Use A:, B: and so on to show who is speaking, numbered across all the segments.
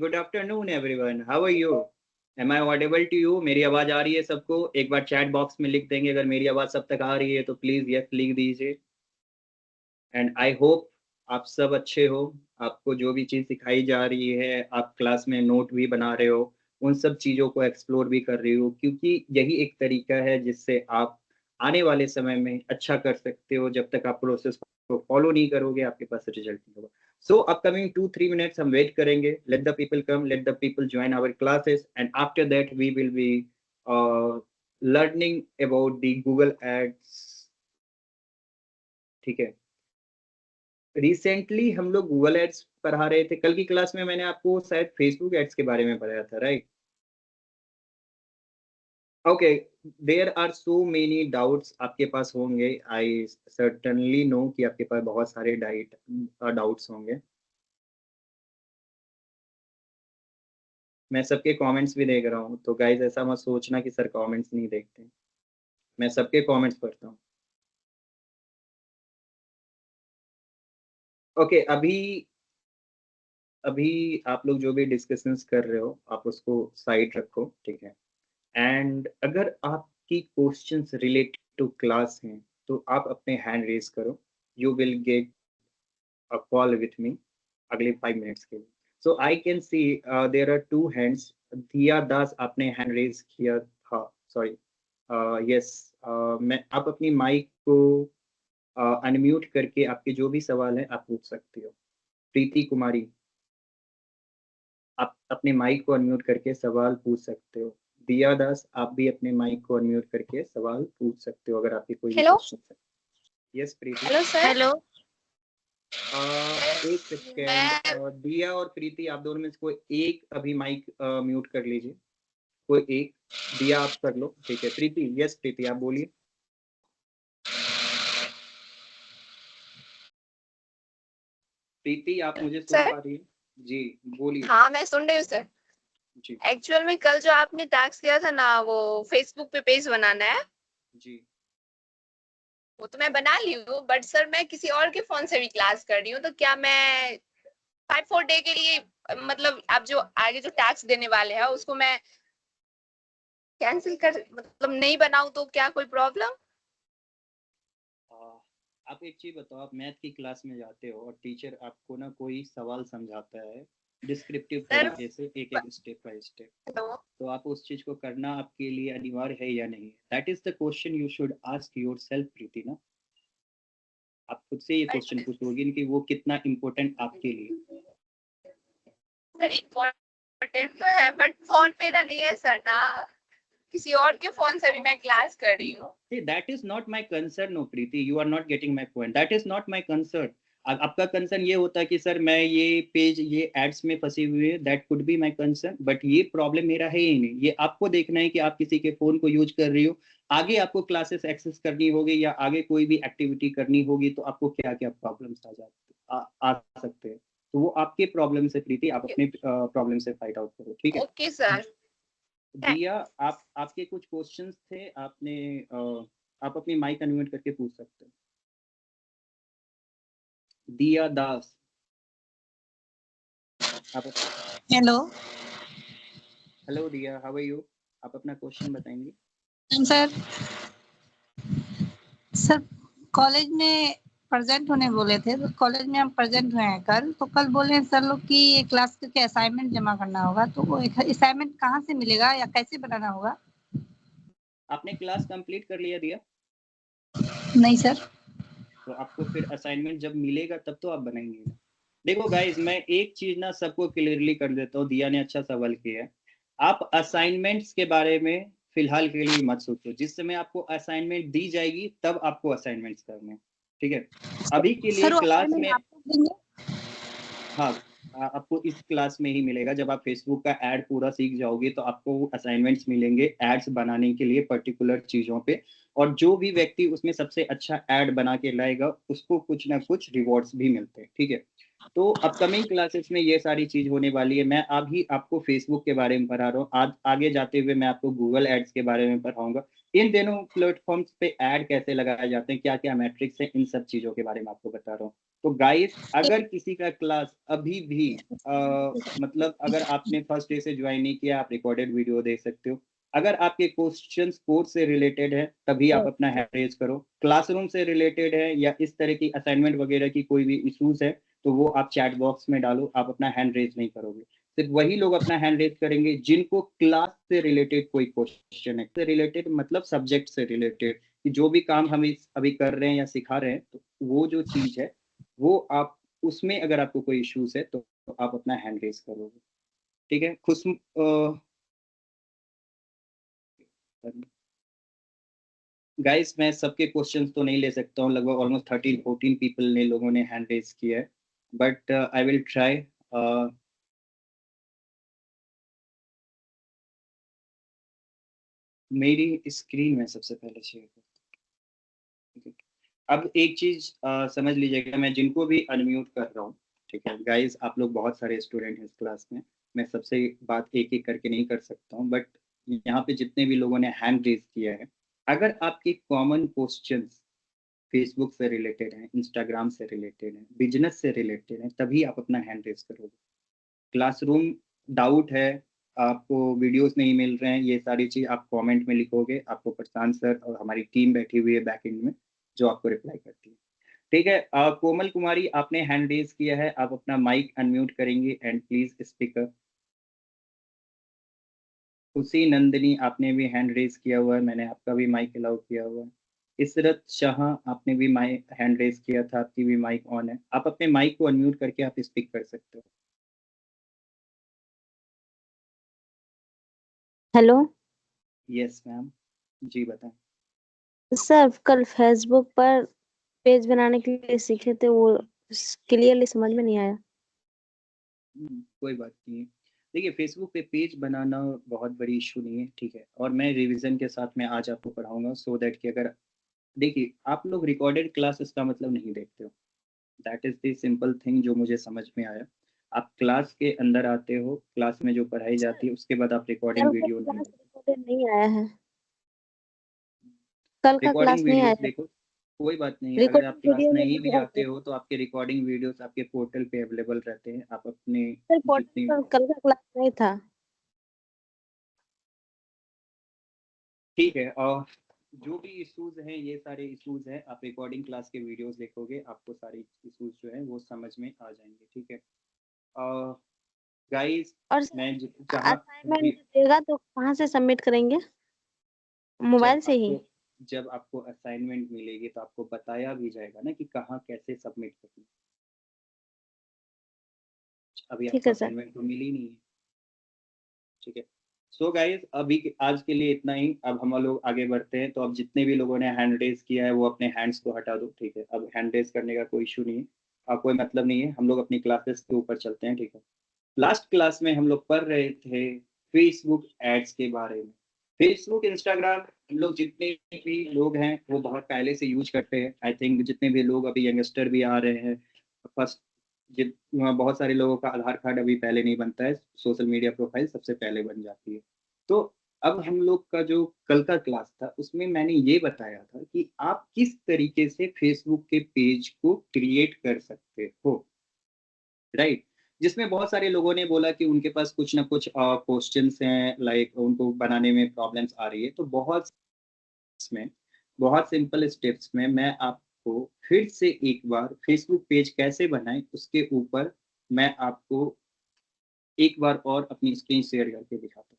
A: Good afternoon everyone, how are you? Am I audible to you? मेरी आवाज आ रही है सबको? एक बार चैट बॉक्स में लिख देंगे अगर मेरी आवाज सब तक आ रही है तो प्लीज यस लिख दीजिए। एंड आई होप आप सब अच्छे हो। आपको जो भी चीज़ सिखाई जा रही है, आप क्लास में नोट भी बना रहे हो, उन सब चीज़ों को एक्सप्लोर भी कर रही हो, क्योंकि यही एक तरीका है जिससे आप आने वाले समय में अच्छा कर सकते हो। जब तक आप प्रोसेस को फॉलो नहीं करोगे आपके पास रिजल्ट नहीं होगा। सो अपकमिंग 2-3 मिनट्स हम वेट करेंगे। Let the people come, let the people join our classes and after that we will be learning about the Google ads. ठीक है। रिसेंटली हम लोग गूगल एड्स पढ़ा रहे थे। कल की क्लास में मैंने आपको शायद फेसबुक एड्स के बारे में पढ़ाया था, right? Okay. There are so many doubts आपके पास होंगे। आई सर्टनली नो कि आपके पास बहुत सारे डाउट्स होंगे। मैं सबके कमेंट्स भी देख रहा हूँ, तो गाइज ऐसा मत सोचना कि सर कमेंट्स नहीं देखते। मैं सबके कमेंट्स पढ़ता हूँ। ओके। अभी अभी आप लोग जो भी डिस्कशंस कर रहे हो आप उसको साइड रखो, ठीक है? एंड अगर आपकी क्वेश्चंस रिलेटेड टू क्लास हैं तो आप अपने हैंड रेज करो। You will get a call with me अगले 5 मिनट्स के लिए। So I can see there are 2 hands. Diya Das आपने हैंड रेज किया था, सॉरी। यस। मैं आप अपनी माइक को अनम्यूट करके आपके जो भी सवाल है आप पूछ सकते हो। प्रीति कुमारी, आप अपने माइक को अनम्यूट करके सवाल पूछ सकते हो। दिया दास, आप भी अपने माइक को अनम्यूट करके सवाल पूछ सकते हो अगर आपके कोई भी
B: हेलो
A: क्वेश्चन है। Yes Preeti.
B: Hello sir.
C: Hello.
A: एक सेकेंड। दिया और प्रीति आप दोनों में से कोई एक अभी माइक म्यूट कर लीजिए। कोई एक। दिया आप कर लो, ठीक है। प्रीति, यस प्रीति आप बोलिए। प्रीति आप मुझे सुन
B: सर,
A: पा रही हैं? जी बोलिए।
B: हाँ मैं सुन रही हूँ सर।
A: जी
B: एक्चुअल में कल जो आपने टास्क किया था ना, वो फेसबुक पे पेज बनाना है,
A: जी।
B: वो तो मैं बना ली हूँ, बट सर मैं किसी और के फोन से भी क्लास कर रही हूँ, तो क्या मैं 5-4 डे के लिए, मतलब आप जो आगे जो टास्क देने वाले हैं उसको मैं कैंसिल कर, मतलब नहीं बनाऊँ तो क्या कोई प्रॉब्लम?
A: आप एक चीज बताओ, आप मैथ की क्लास में जाते हो और टीचर आपको ना कोई सवाल समझाता है डिस्क्रिप्टिव
B: सर
A: तरीके से, एक एक स्टेप बाय स्टेप,
B: हेलो।
A: तो आप उस चीज को करना आपके लिए अनिवार्य है या नहीं? That is the question you should ask yourself Preeti ना। आप खुद से ये क्वेश्चन पूछोगे कि वो कितना इम्पोर्टेंट आपके लिए।
B: सर इम्पोर्टेंट तो है, बट फोन मेरा नहीं है सर ना, किसी और के फोन से भी मैं क्लास कर रही हूँ।
A: That is not my concern. No Preeti, you are not getting my point. That is not my concern. आपका कंसर्न ये होता है कि सर मैं ये पेज ये एड्स में फंसी हुई है, that could be my concern, but ये प्रॉब्लम मेरा है ही नहीं। ये आपको देखना है कि आप किसी के फोन को यूज कर रही हो, आगे आपको क्लासेस एक्सेस करनी होगी या आगे कोई भी एक्टिविटी करनी होगी तो आपको क्या क्या प्रॉब्लम्स आ सकते हैं। तो वो आपके प्रॉब्लम से प्रीति, आप अपने प्रॉब्लम से फाइट आउट करो, ठीक है?
B: Okay sir.
A: दिया, आप आपके कुछ क्वेश्चंस थे, आपने आप अपनी माइक अनम्यूट करके पूछ सकते हो। दिया दास, आप।
C: हेलो
A: हेलो दिया, हाउ आर यू? आप अपना क्वेश्चन बताएंगे।
C: सर। सर कॉलेज में प्रेजेंट होने बोले थे, तो कॉलेज में हम प्रेजेंट हुए हैं कल, तो कल बोले हैं सर लोग कि ये क्लास के असाइनमेंट जमा करना होगा, तो वो असाइनमेंट कहाँ से मिलेगा या कैसे बनाना होगा?
A: आपने क्लास कंप्लीट कर लिया दिया?
C: नहीं सर।
A: तो आपको फिर असाइनमेंट जब मिलेगा तब तो आप बनाएंगे ना। देखो गाइज, मैं एक चीज ना सबको क्लियरली कर देता हूँ। दिया ने अच्छा सवाल किया है। आप असाइनमेंट्स के बारे में फिलहाल के लिए मत सोचो। जिस समय आपको असाइनमेंट दी जाएगी तब आपको असाइनमेंट्स करने हैं, ठीक है? अभी के लिए
C: सर वो
A: क्लास
C: असाइनमेंट
A: में,
C: आप लोग देंगे?
A: हाँ, आपको इस क्लास में ही मिलेगा। जब आप फेसबुक का ऐड पूरा सीख जाओगे तो आपको असाइनमेंट्स मिलेंगे एड्स बनाने के लिए पर्टिकुलर चीज़ों पे। और जो भी व्यक्ति उसमें सबसे अच्छा ऐड बना के लाएगा उसको कुछ ना कुछ रिवॉर्ड्स भी मिलते हैं, ठीक है? तो अपकमिंग क्लासेस में ये सारी चीज होने वाली है। मैं अभी आपको फेसबुक के बारे में पढ़ा रहा हूँ, आज आगे जाते हुए मैं आपको गूगल एड्स के बारे में पढ़ाऊंगा। इन दोनों प्लेटफॉर्म्स पे ऐड कैसे लगाए जाते हैं, क्या क्या मैट्रिक्स है, इन सब चीज़ों के बारे में आपको बता रहा हूँ। तो गाइस, अगर किसी का क्लास अभी भी मतलब अगर आपने फर्स्ट डे से ज्वाइन नहीं किया, आप रिकॉर्डेड वीडियो देख सकते हो। अगर आपके क्वेश्चंस कोर्स से रिलेटेड है तभी आप अपना हैंड रेज करो। क्लासरूम से रिलेटेड है या इस तरह की असाइनमेंट वगैरह की कोई भी इश्यूज है तो वो आप चैट बॉक्स में डालो, आप अपना हैंड रेज नहीं करोगे। सिर्फ वही लोग अपना हैंड रेज करेंगे जिनको क्लास से रिलेटेड कोई क्वेश्चन है, से रिलेटेड मतलब सब्जेक्ट से रिलेटेड, कि जो भी काम हम अभी कर रहे हैं या सिखा रहे हैं तो वो जो चीज है वो आप उसमें अगर आपको कोई इश्यूज है तो आप अपना हैंड रेज करोगे। ठीक है। गाइस, मैं सबके क्वेश्चंस तो नहीं ले सकता हूँ, लगभग ऑलमोस्ट 13-14 पीपल ने लोगों ने हैंड रेज किया है, बट आई विल ट्राई। मेरी स्क्रीन में सबसे पहले शेयर करता हूँ। अब एक चीज समझ लीजिएगा, मैं जिनको भी अनम्यूट कर रहा हूँ, ठीक है गाइस, आप लोग बहुत सारे स्टूडेंट हैं इस क्लास में, मैं सबसे बात एक एक करके नहीं कर सकता हूँ, बट यहाँ पे जितने भी लोगों ने हैंड रेज किया है, अगर आपके कॉमन क्वेश्चंस फेसबुक से रिलेटेड है, इंस्टाग्राम से रिलेटेड है, बिजनेस से रिलेटेड है, तभी आप अपना हैंड रेज करोगे। क्लासरूम डाउट है, आपको वीडियोस नहीं मिल रहे हैं, ये सारी चीज आप कमेंट में लिखोगे, आपको प्रशांत सर और हमारी टीम बैठी हुई है बैक एंड में जो आपको रिप्लाई करती है। ठीक है। कोमल कुमारी, आपने हैंड रेज किया है, आप अपना माइक अनम्यूट करेंगे एंड प्लीज स्पीकर। खुशी नंदिनी, आपने भी हैंड रेज किया हुआ है, मैंने आपका भी माइक अलाउ किया हुआ है। इसरत शाह, आपने भी माइक हैंड रेज किया था, आपकी भी माइक ऑन है, आप अपने माइक को अनम्यूट करके आप स्पीक कर सकते हो।
D: हेलो
A: यस मैम, जी बताएं।
D: सर, कल फेसबुक पर पेज बनाने के लिए सीखे थे, वो क्लियरली समझ में नहीं आया।
A: कोई बात नहीं है। देखिए, फेसबुक पे पेज बनाना बहुत बड़ी इशू नहीं है, ठीक है, और मैं रिवीजन के साथ में आज आपको पढ़ाऊंगा सो दैट कि अगर देखिए आप लोग रिकॉर्डेड क्लासेस का मतलब नहीं देखते हो, that is the simple thing जो मुझे समझ में आया। आप क्लास के अंदर आते हो, क्लास में जो पढ़ाई जाती है उसके बाद आप रिकॉर्डिंग
D: कल का
A: वीडियो नहीं
D: क्लास
A: देखते।
D: रिकॉर्डेड नहीं आया है। कल का
A: रिकॉर्डिंग
D: क्लास नहीं आया
A: वीडियोस
D: है।
A: देखो, कोई बात नहीं है, अगर
D: रिकॉर्डिंग
A: आप क्लास
D: वीडियो
A: नहीं
D: नहीं
A: भी
D: आया
A: आते
D: है।
A: हो तो आपके रिकॉर्डिंग वीडियोस आपके पोर्टल पे अवेलेबल रहते हैं, आप अपने
D: सर, पोर्टल
A: जितनी
D: पर कल का क्लास नहीं था।
A: ठीक है। और जो भी इश्यूज हैं, ये सारे इश्यूज हैं, आप रिकॉर्डिंग क्लास के वीडियोस देखोगे, आपको सारे इश्यूज जो हैं वो समझ में आ जाएंगे। ठीक है। गाइस,
D: और सर,
A: मैं जहाँ
D: असाइनमेंट
A: भी
D: देगा तो कहाँ से सबमिट करेंगे?
A: जब
D: मोबाइल से ही?
A: आपको जब आपको असाइनमेंट मिलेगी तो आपको बताया भी जाएगा ना कि कहाँ कैसे सबमिट करना है। अभी
D: ठीक
A: आपको
D: है सर।
A: असाइनमेंट तो मिली नहीं है। ठीक है। सो गाइस, अभी आज के लिए इतना ही, अब हम लोग आगे बढ़ते हैं। तो अब जितने भी लोगों ने हैंड रेज किया है वो अपने हैंड्स को हटा दो। ठीक है, अब हैंड रेज करने का कोई इशू नहीं है, कोई मतलब नहीं है, हम लोग अपनी क्लासेस के ऊपर चलते हैं। ठीक है। लास्ट क्लास में हम लोग पढ़ रहे थे फेसबुक एड्स के बारे में। फेसबुक, इंस्टाग्राम, हम लोग जितने भी लोग हैं वो बहुत पहले से यूज करते हैं। आई थिंक जितने भी लोग अभी यंगस्टर भी आ रहे हैं, फर्स्ट जित बहुत सारे लोगों का आधार कार्ड अभी पहले नहीं बनता है, सोशल मीडिया प्रोफाइल सबसे पहले बन जाती है। तो अब हम लोग का जो कल का क्लास था उसमें मैंने ये बताया था कि आप किस तरीके से फेसबुक के पेज को क्रिएट कर सकते हो, राइट। जिसमें बहुत सारे लोगों ने बोला कि उनके पास कुछ ना कुछ क्वेश्चंस हैं, लाइक उनको बनाने में प्रॉब्लम्स आ रही है। तो में बहुत सिंपल स्टेप्स में मैं आपको फिर से एक बार फेसबुक पेज कैसे बनाएं उसके ऊपर मैं आपको एक बार और अपनी स्क्रीन शेयर करके दिखाता हूँ।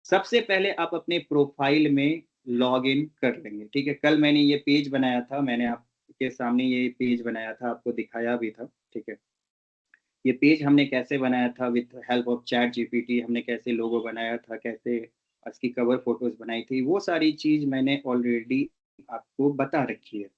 A: सबसे पहले आप अपने प्रोफाइल में लॉग इन कर लेंगे। ठीक है। कल मैंने ये पेज बनाया था, मैंने आपके सामने ये पेज बनाया था, आपको दिखाया भी था। ठीक है। ये पेज हमने कैसे बनाया था, with help of chat GPT, हमने कैसे लोगो बनाया था, कैसे इसकी कवर फोटोज बनाई थी, वो सारी चीज मैंने ऑलरेडी आपको बता रखी है।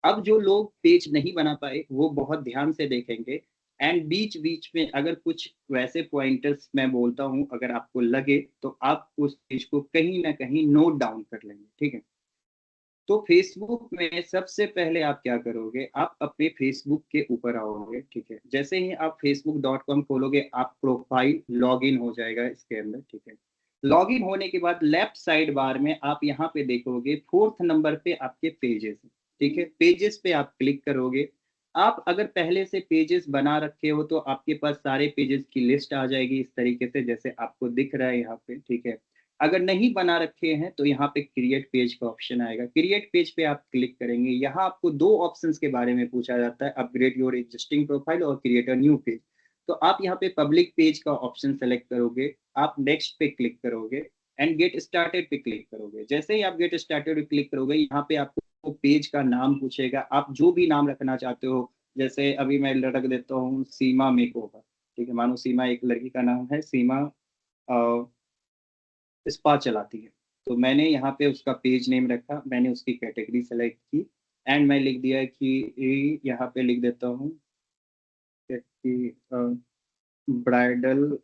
A: अब जो लोग पेज नहीं बना पाए वो बहुत ध्यान से देखेंगे, एंड बीच बीच में अगर कुछ वैसे पॉइंटर्स मैं बोलता हूँ अगर आपको लगे तो आप उस पेज को कहीं ना कहीं नोट डाउन कर लेंगे। ठीक है। तो फेसबुक में सबसे पहले आप क्या करोगे, आप अपने फेसबुक के ऊपर आओगे। ठीक है। जैसे ही आप facebook.com खोलोगे, आप प्रोफाइल लॉग इन हो जाएगा इसके अंदर। ठीक है। लॉगिन होने के बाद लेफ्ट साइड बार में आप यहाँ पे देखोगे 4th नंबर पे आपके पेजेस, ठीक है। पेजेस पे आप क्लिक करोगे। आप अगर पहले से पेजेस बना रखे हो तो आपके पास सारे पेजेस की लिस्ट आ जाएगी इस तरीके से जैसे आपको दिख रहा है यहाँ पे, ठीक है। अगर नहीं बना रखे हैं तो यहाँ पे क्रिएट पेज का ऑप्शन आएगा। क्रिएट पेज पे आप क्लिक करेंगे। यहाँ आपको 2 ऑप्शंस के बारे में पूछा जाता है, अपग्रेड योर एग्जिस्टिंग प्रोफाइल और क्रिएट अ न्यू पेज। तो आप यहाँ पे पब्लिक पेज का ऑप्शन सेलेक्ट करोगे, आप नेक्स्ट पे क्लिक करोगे एंड गेट स्टार्टेड पे क्लिक करोगे। जैसे ही आप गेट स्टार्टेड पे क्लिक करोगे, यहाँ पे आपको पेज का नाम पूछेगा, आप जो भी नाम रखना चाहते हो। जैसे अभी मैं रख देता हूँ सीमा मेकओवर, ठीक है। मानो सीमा एक लड़की का नाम है, सीमा स्पा चलाती है, तो मैंने यहाँ पे उसका पेज नेम रखा, मैंने उसकी कैटेगरी सेलेक्ट की एंड मैं लिख दिया कि यहाँ पे लिख देता हूँ कि ब्राइडल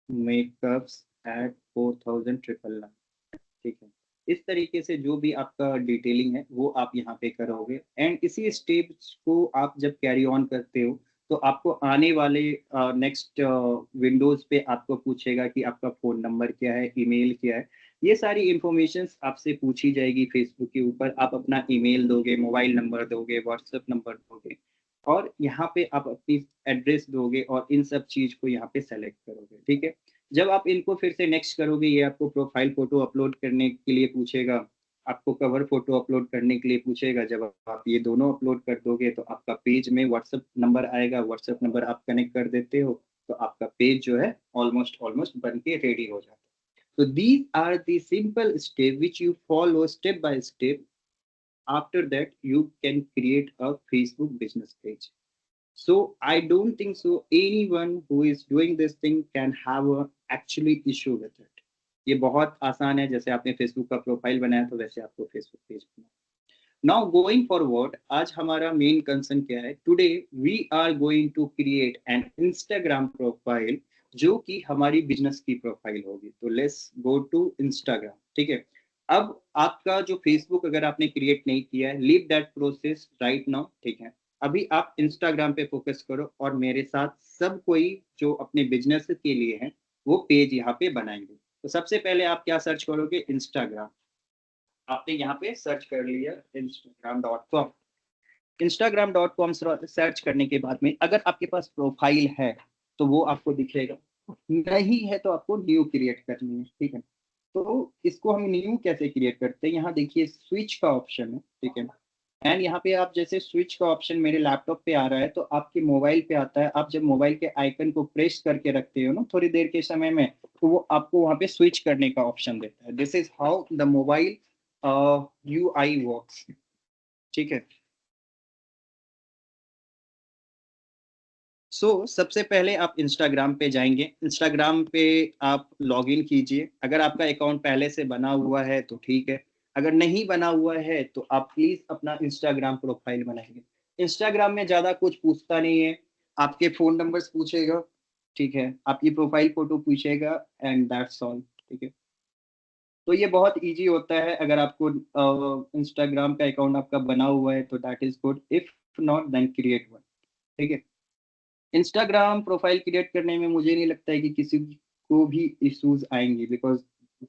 A: मेकअप्स एट 4,999, ठीक है। इस तरीके से जो भी आपका डिटेलिंग है वो आप यहाँ पे करोगे एंड इसी स्टेप्स को आप जब कैरी ऑन करते हो तो आपको आने वाले नेक्स्ट विंडोज पे आपको पूछेगा कि आपका फ़ोन नंबर क्या है, ईमेल क्या है। ये सारी इंफॉर्मेशंस आपसे पूछी जाएगी फेसबुक के ऊपर। आप अपना ईमेल दोगे, मोबाइल नंबर दोगे, व्हाट्सएप नंबर दोगे और यहाँ पे आप अपनी एड्रेस दोगे और इन सब चीज़ को यहाँ पे सेलेक्ट करोगे, ठीक है। जब आप इनको फिर से नेक्स्ट करोगे, ये आपको प्रोफाइल फ़ोटो अपलोड करने के लिए पूछेगा, आपको कवर फ़ोटो अपलोड करने के लिए पूछेगा। जब आप ये दोनों अपलोड कर दोगे तो आपका पेज में व्हाट्सएप नंबर आएगा, व्हाट्सएप नंबर आप कनेक्ट कर देते हो, तो आपका पेज जो है ऑलमोस्ट बन के रेडी हो जाता है। तो these are the simple step which you follow step by step. After that, you can create a Facebook business page. So I don't think so anyone who is doing this thing can have a actually issue with it. ये बहुत आसान है, जैसे आपने Facebook का profile बनाया तो वैसे आपको फेसबुक पेज बनाना। नाउ गोइंग फॉरवर्ड, आज हमारा मेन कंसर्न क्या है? Today we are going to create an Instagram profile जो कि हमारी बिजनेस की प्रोफाइल होगी। तो लेट्स गो टू इंस्टाग्राम, ठीक है। अब आपका जो फेसबुक अगर आपने क्रिएट नहीं किया है, leave that process right now, ठीक है। अभी आप इंस्टाग्राम पे फोकस करो और मेरे साथ सब कोई जो अपने बिजनेस के लिए है वो पेज यहाँ पे बनाएंगे। तो सबसे पहले आप क्या सर्च करोगे? इंस्टाग्राम। आपने यहाँ पे सर्च कर लिया instagram.com। instagram.com सर्च करने के बाद में अगर आपके पास प्रोफाइल है तो वो आपको दिखेगा, नहीं है तो आपको न्यू क्रिएट करनी है, ठीक है। तो इसको हम न्यू कैसे क्रिएट करते हैं? यहाँ देखिए स्विच का ऑप्शन है, ठीक है। एंड यहाँ पे आप जैसे स्विच का ऑप्शन मेरे लैपटॉप पे आ रहा है तो आपके मोबाइल पे आता है। आप जब मोबाइल के आइकन को प्रेस करके रखते हो ना थोड़ी देर के समय में, तो वो आपको वहाँ पे स्विच करने का ऑप्शन देता है। This is how the mobile UI works, ठीक है। सबसे पहले आप इंस्टाग्राम पे जाएंगे। इंस्टाग्राम पे आप लॉगिन कीजिए। अगर आपका अकाउंट पहले से बना हुआ है तो ठीक है, अगर नहीं बना हुआ है तो आप प्लीज़ अपना इंस्टाग्राम प्रोफाइल बनाइए। इंस्टाग्राम में ज़्यादा कुछ पूछता नहीं है, आपके फ़ोन नंबर्स पूछेगा, ठीक है, आपकी प्रोफाइल फ़ोटो पूछेगा एंड दैट्स ऑल, ठीक है। तो ये बहुत ईज़ी होता है। अगर आपको इंस्टाग्राम का अकाउंट आपका बना हुआ है तो that is good, if not then create one, ठीक है। इंस्टाग्राम प्रोफाइल क्रिएट करने में मुझे नहीं लगता है कि किसी को भी इश्यूज आएंगे, बिकॉज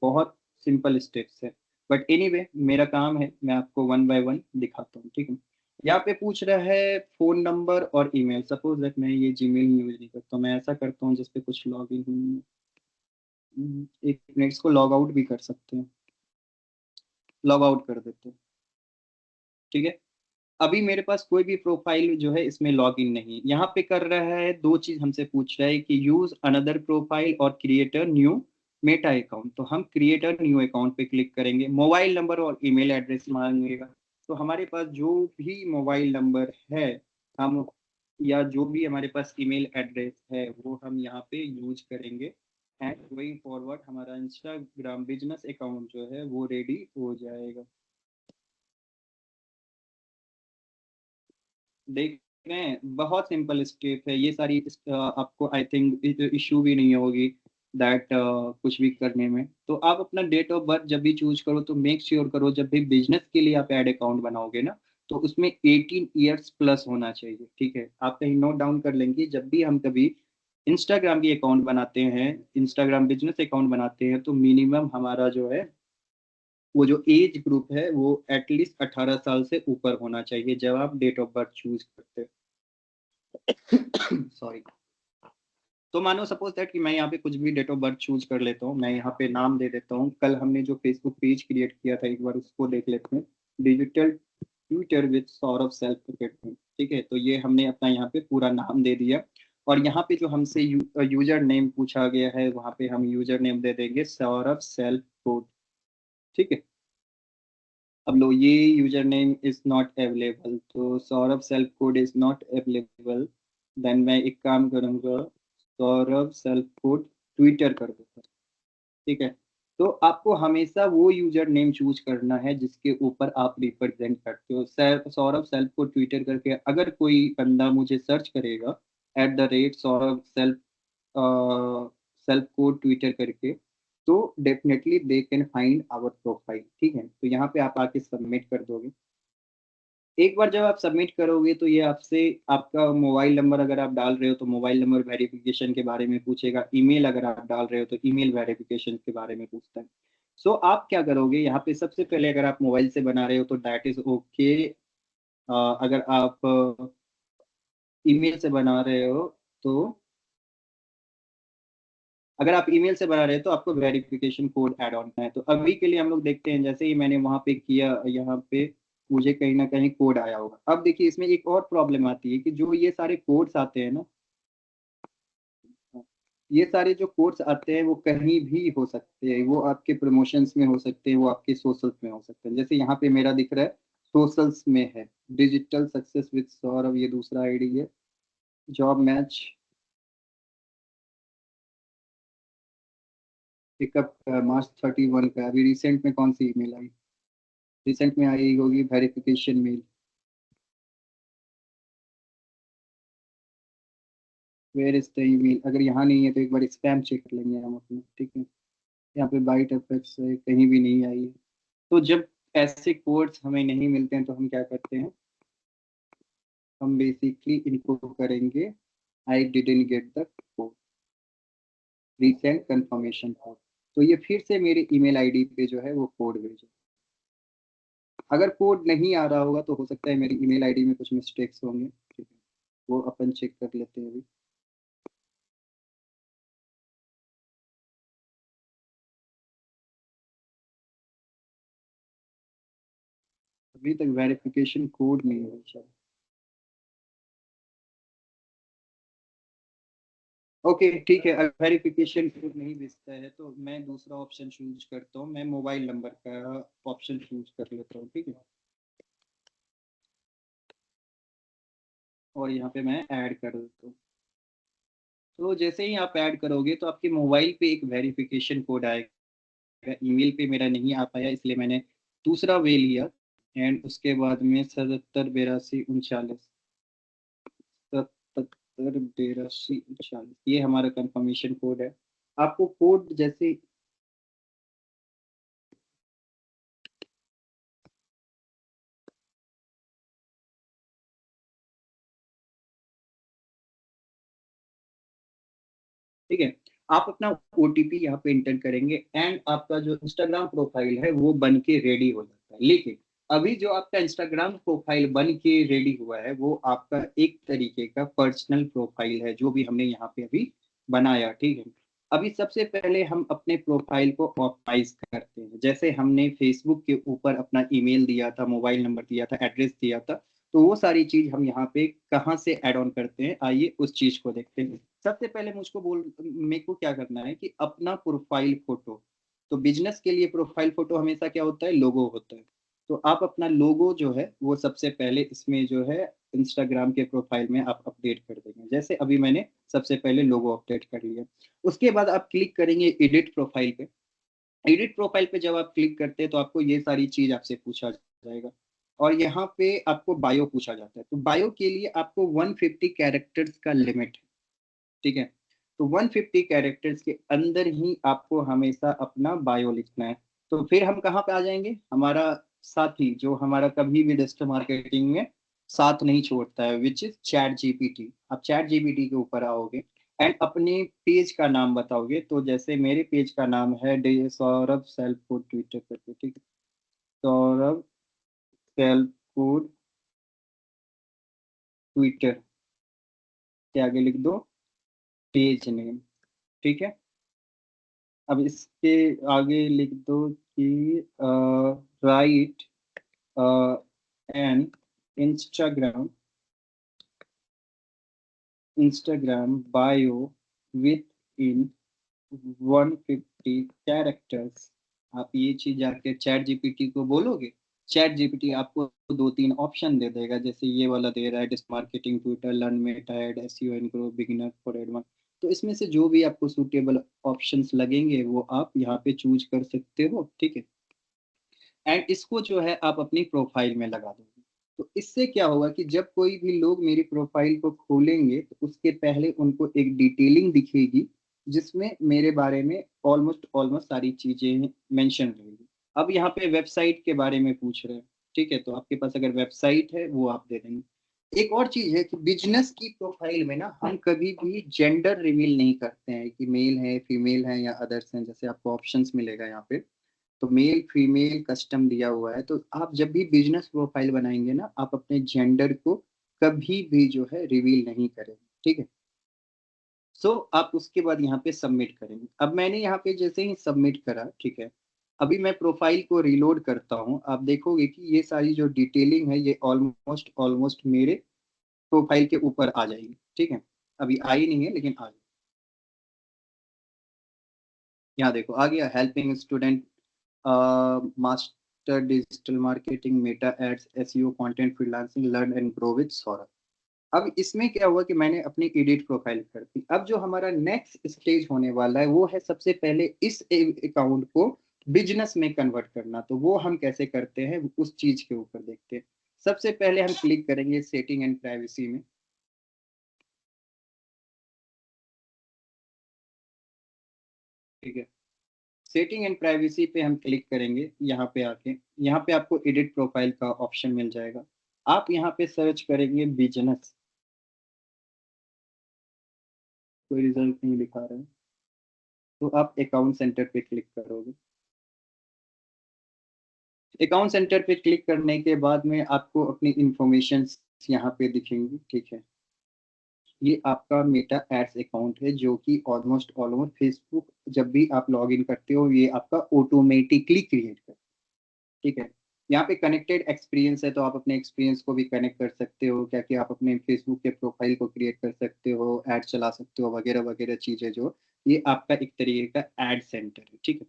A: बहुत सिंपल स्टेप्स है। बट एनीवे मेरा काम है, मैं आपको वन बाय वन दिखाता हूँ, ठीक है। यहाँ पे पूछ रहा है फ़ोन नंबर और ईमेल। सपोज दैट मैं ये जीमेल यूज नहीं करता, मैं ऐसा करता हूँ जिस पे कुछ लॉग इन, एक मिनट, इसको लॉग आउट भी कर सकते हैं, लॉग आउट कर देते हैं, ठीक है। अभी मेरे पास कोई भी प्रोफाइल जो है इसमें लॉगिन नहीं। यहाँ पे कर रहा है दो चीज हमसे पूछ रहा है कि यूज अनदर प्रोफाइल और क्रिएटर न्यू मेटा अकाउंट। तो हम क्रिएटर न्यू अकाउंट पे क्लिक करेंगे। मोबाइल नंबर और ईमेल एड्रेस मांगेगा, तो हमारे पास जो भी मोबाइल नंबर है हम या जो भी हमारे पास ईमेल एड्रेस है वो हम यहाँ पे यूज करेंगे एंड गोइंग फॉरवर्ड हमारा इंस्टाग्राम बिजनेस अकाउंट जो है वो रेडी हो जाएगा। देख रहे हैं, बहुत सिंपल स्टेप है ये सारी। आपको आई थिंक इशू भी नहीं होगी दैट कुछ भी करने में। तो आप अपना डेट ऑफ बर्थ जब भी चूज करो तो मेक श्योर करो जब भी बिजनेस के लिए आप ऐड अकाउंट बनाओगे ना तो उसमें 18 ईयर्स प्लस होना चाहिए, ठीक है। आप कहीं नोट डाउन कर लेंगे, जब भी हम कभी इंस्टाग्राम की अकाउंट बनाते हैं, इंस्टाग्राम बिजनेस अकाउंट बनाते हैं, तो मिनिमम हमारा जो है वो जो एज ग्रुप है वो एटलीस्ट 18 साल से ऊपर होना चाहिए जब आप डेट ऑफ बर्थ चूज करते हैं। सॉरी। तो मानो सपोज दैट कि मैं यहाँ पे कुछ भी डेट ऑफ बर्थ चूज कर लेता हूँ, मैं यहाँ पे नाम दे देता हूँ। कल हमने जो फेसबुक पेज क्रिएट किया था एक बार उसको देख लेते हैं, digital Twitter with Saurabh self marketing. ठीक है, तो ये हमने अपना यहाँ पे पूरा नाम दे दिया और यहाँ पे जो हमसे यूजर नेम पूछा गया है वहाँ पे हम यूजर नेम दे देंगे सौरभ सेल्फ कोड। ठीक है, अब लो ये user name is not available, तो Saurabh self code is not available. Then मैं एक काम करूँगा, सौरभ सेल्फ कोड ट्विटर कर देता। ठीक है, तो आपको हमेशा वो यूजर नेम चूज करना है जिसके ऊपर आप रिप्रेजेंट करते हो। सौरभ सेल्फ को ट्विटर करके अगर कोई बंदा मुझे सर्च करेगा @सौरभ सेल्फ सेल्फ को ट्विटर करके, तो definitely they can find our profile. ठीक है, तो यहाँ पे आप आके सबमिट कर दोगे। एक बार जब आप सबमिट करोगे तो ये आपसे आपका मोबाइल नंबर अगर आप डाल रहे हो तो मोबाइल नंबर वेरिफिकेशन के बारे में पूछेगा, ईमेल अगर आप डाल रहे हो तो ईमेल वेरिफिकेशन के बारे में पूछता है। सो आप क्या करोगे यहाँ पे, सबसे पहले अगर आप मोबाइल से बना रहे हो तो दैट इज ओके। अगर आप ईमेल से बना रहे हो तो अगर आप ईमेल से बना रहे हो तो आपको वेरिफिकेशन कोड ऐड ऑन करना है। तो अभी के लिए हम लोग देखते हैं, जैसे ही मैंने वहां पे किया यहाँ पे मुझे कहीं ना कहीं कोड आया होगा। अब देखिए इसमें एक और प्रॉब्लम आती है कि जो ये सारे कोड्स आते हैं ना, ये सारे जो कोड्स आते हैं वो कहीं भी हो सकते हैं, वो आपके प्रमोशंस में हो सकते हैं, वो आपके सोशल्स में हो सकते हैं। जैसे यहाँ पे मेरा दिख रहा है सोशल्स में है डिजिटल सक्सेस विद सौरभ, ये दूसरा आईडी है। जॉब मैच पिकअप March 31 का। अभी रिसेंट में कौन सी ईमेल आई, रिसेंट में आई होगी verification mail. Where is the email, अगर यहाँ नहीं है तो एक बार स्पैम चेक कर लेंगे हम अपने। ठीक है, यहाँ पे बाइट एफएक्स है, कहीं भी नहीं आई है। तो जब ऐसे कोड्स हमें नहीं मिलते हैं तो हम क्या करते हैं, हम बेसिकली इनको करेंगे I didn't get the code, resend confirmation code. तो ये फिर से मेरे ईमेल आईडी पे जो है वो कोड भेजे। अगर कोड नहीं आ रहा होगा तो हो सकता है मेरी ईमेल आईडी में कुछ मिस्टेक्स होंगे। ठीक है, वो अपन चेक कर लेते हैं अभी। अभी तक वेरिफिकेशन कोड नहीं है शायद। ओके ठीक है, अगर वेरिफिकेशन कोड नहीं भेजता है तो मैं दूसरा ऑप्शन चूज करता हूँ, मैं मोबाइल नंबर का ऑप्शन चूज कर लेता हूँ। ठीक है, और यहाँ पे मैं ऐड कर देता हूँ। तो जैसे ही आप ऐड करोगे तो आपके मोबाइल पे एक वेरिफिकेशन कोड आएगा। ईमेल पे मेरा नहीं आ पाया इसलिए मैंने दूसरा वे लिया, एंड उसके बाद में 77 82 39 77 82 39 ये हमारा कंफर्मेशन कोड है। आपको कोड जैसे ठीक है, आप अपना ओटीपी यहाँ पे इंटर करेंगे एंड आपका जो इंस्टाग्राम प्रोफाइल है वो बन के रेडी हो जाता है। लेकिन अभी जो आपका इंस्टाग्राम प्रोफाइल बन के रेडी हुआ है वो आपका एक तरीके का पर्सनल प्रोफाइल है जो भी हमने यहाँ पे अभी बनाया। ठीक है, अभी सबसे पहले हम अपने प्रोफाइल को ऑप्टिमाइज करते हैं। जैसे हमने फेसबुक के ऊपर अपना ईमेल दिया था, मोबाइल नंबर दिया था, एड्रेस दिया था, तो वो सारी चीज हम यहाँ पे कहाँ से ऐड ऑन करते हैं, आइए उस चीज को देखते हैं। सबसे पहले मेरे को क्या करना है कि अपना प्रोफाइल फोटो, तो बिजनेस के लिए प्रोफाइल फोटो हमेशा क्या होता है, लोगो होता है। तो आप अपना लोगो जो है वो सबसे पहले इसमें जो है इंस्टाग्राम के प्रोफाइल में आप अपडेट कर देंगे। जैसे अभी मैंने सबसे पहले लोगो अपडेट कर लिया, उसके बाद आप क्लिक करेंगे एडिट प्रोफाइल पे। एडिट प्रोफाइल पे जब आप क्लिक करते हैं तो आपको ये सारी चीज आपसे पूछा जाएगा और यहाँ पे आपको बायो पूछा जाता है। तो बायो के लिए आपको 150 कैरेक्टर्स का लिमिट है। ठीक है, तो 150 कैरेक्टर्स के अंदर ही आपको हमेशा अपना बायो लिखना है। तो फिर हम कहाँ पे आ जाएंगे, हमारा साथी जो हमारा कभी भी डिजिटल मार्केटिंग में साथ नहीं छोड़ता है, विच इज चैट जीपीटी। आप चैट जीपीटी के ऊपर आओगे एंड अपने पेज का नाम बताओगे। तो जैसे मेरे पेज का नाम है सौरभ सेल्फ फूड ट्विटर पर, ठीक है, सौरभ सेल्फ फूड ट्विटर के आगे लिख दो पेज नेम, ठीक है। अब इसके आगे लिख दो कि right an Instagram bio with in 150 characters. आप ये चीज जाके चैट जीपीटी को बोलोगे, चैट जीपीटी आपको 2-3 ऑप्शन दे देगा, जैसे ये वाला दे रहा है डिस marketing, twitter, learn, Meta ad, SEO and grow, beginner for advance. तो इसमें से जो भी आपको सूटेबल ऑप्शंस लगेंगे वो आप यहाँ पे चूज कर सकते हो, ठीक है। एंड इसको जो है आप अपनी प्रोफाइल में लगा दोगे। तो इससे क्या होगा कि जब कोई भी लोग मेरी प्रोफाइल को खोलेंगे तो उसके पहले उनको एक डिटेलिंग दिखेगी जिसमें मेरे बारे में ऑलमोस्ट सारी चीजें मेंशन रहेगी। अब यहाँ पे वेबसाइट के बारे में पूछ रहे हैं, ठीक है, तो आपके पास अगर वेबसाइट है वो आप दे देंगे। एक और चीज है कि बिजनेस की प्रोफाइल में ना हम कभी भी जेंडर रिवील नहीं करते हैं कि मेल है, फीमेल है या अदर्स हैं। जैसे आपको ऑप्शंस मिलेगा यहाँ पे, तो मेल फीमेल कस्टम दिया हुआ है। तो आप जब भी बिजनेस प्रोफाइल बनाएंगे ना, आप अपने जेंडर को कभी भी जो है रिवील नहीं करेंगे, ठीक है। सो आप उसके बाद यहाँ पे सबमिट करेंगे। अब मैंने यहाँ पे जैसे ही सबमिट करा, ठीक है, अभी मैं प्रोफाइल को रिलोड करता हूँ। आप देखोगे कि ये सारी जो डिटेलिंग है ये ऑलमोस्ट मेरे प्रोफाइल के ऊपर आ जाएगी, ठीक है। अभी आई नहीं है लेकिन आ गई। यहाँ देखो आ गया, helping student, master digital marketing, Meta ads, SEO, content freelancing, learn and grow with Saurabh. अब इसमें क्या हुआ कि मैंने अपनी एडिट प्रोफाइल कर दी। अब जो हमारा नेक्स्ट स्टेज होने वाला है वो है सबसे पहले इस अकाउंट को बिजनेस में कन्वर्ट करना। तो वो हम कैसे करते हैं उस चीज के ऊपर देखते हैं। सबसे पहले हम क्लिक करेंगे सेटिंग एंड प्राइवेसी में, ठीक है। सेटिंग एंड प्राइवेसी पे हम क्लिक करेंगे। यहाँ पे आके यहाँ पे आपको एडिट प्रोफाइल का ऑप्शन मिल जाएगा। आप यहाँ पे सर्च करेंगे बिजनेस, कोई रिजल्ट नहीं दिखा रहा है, तो आप अकाउंट सेंटर पे क्लिक करोगे। अकाउंट सेंटर पे क्लिक करने के बाद में आपको अपनी इंफॉर्मेशन यहाँ पे दिखेंगी, ठीक है। ये आपका मेटा एड्स अकाउंट है जो कि ऑलमोस्ट फेसबुक जब भी आप लॉग इन करते हो ये आपका ऑटोमेटिकली क्रिएट करता है, ठीक है। यहाँ पे कनेक्टेड एक्सपीरियंस है, तो आप अपने एक्सपीरियंस को भी कनेक्ट कर सकते हो, क्या कि आप अपने फेसबुक के प्रोफाइल को क्रिएट कर सकते हो, ऐड चला सकते हो, वगैरह वगैरह चीजें। जो ये आपका एक तरीके का एड सेंटर है, ठीक है।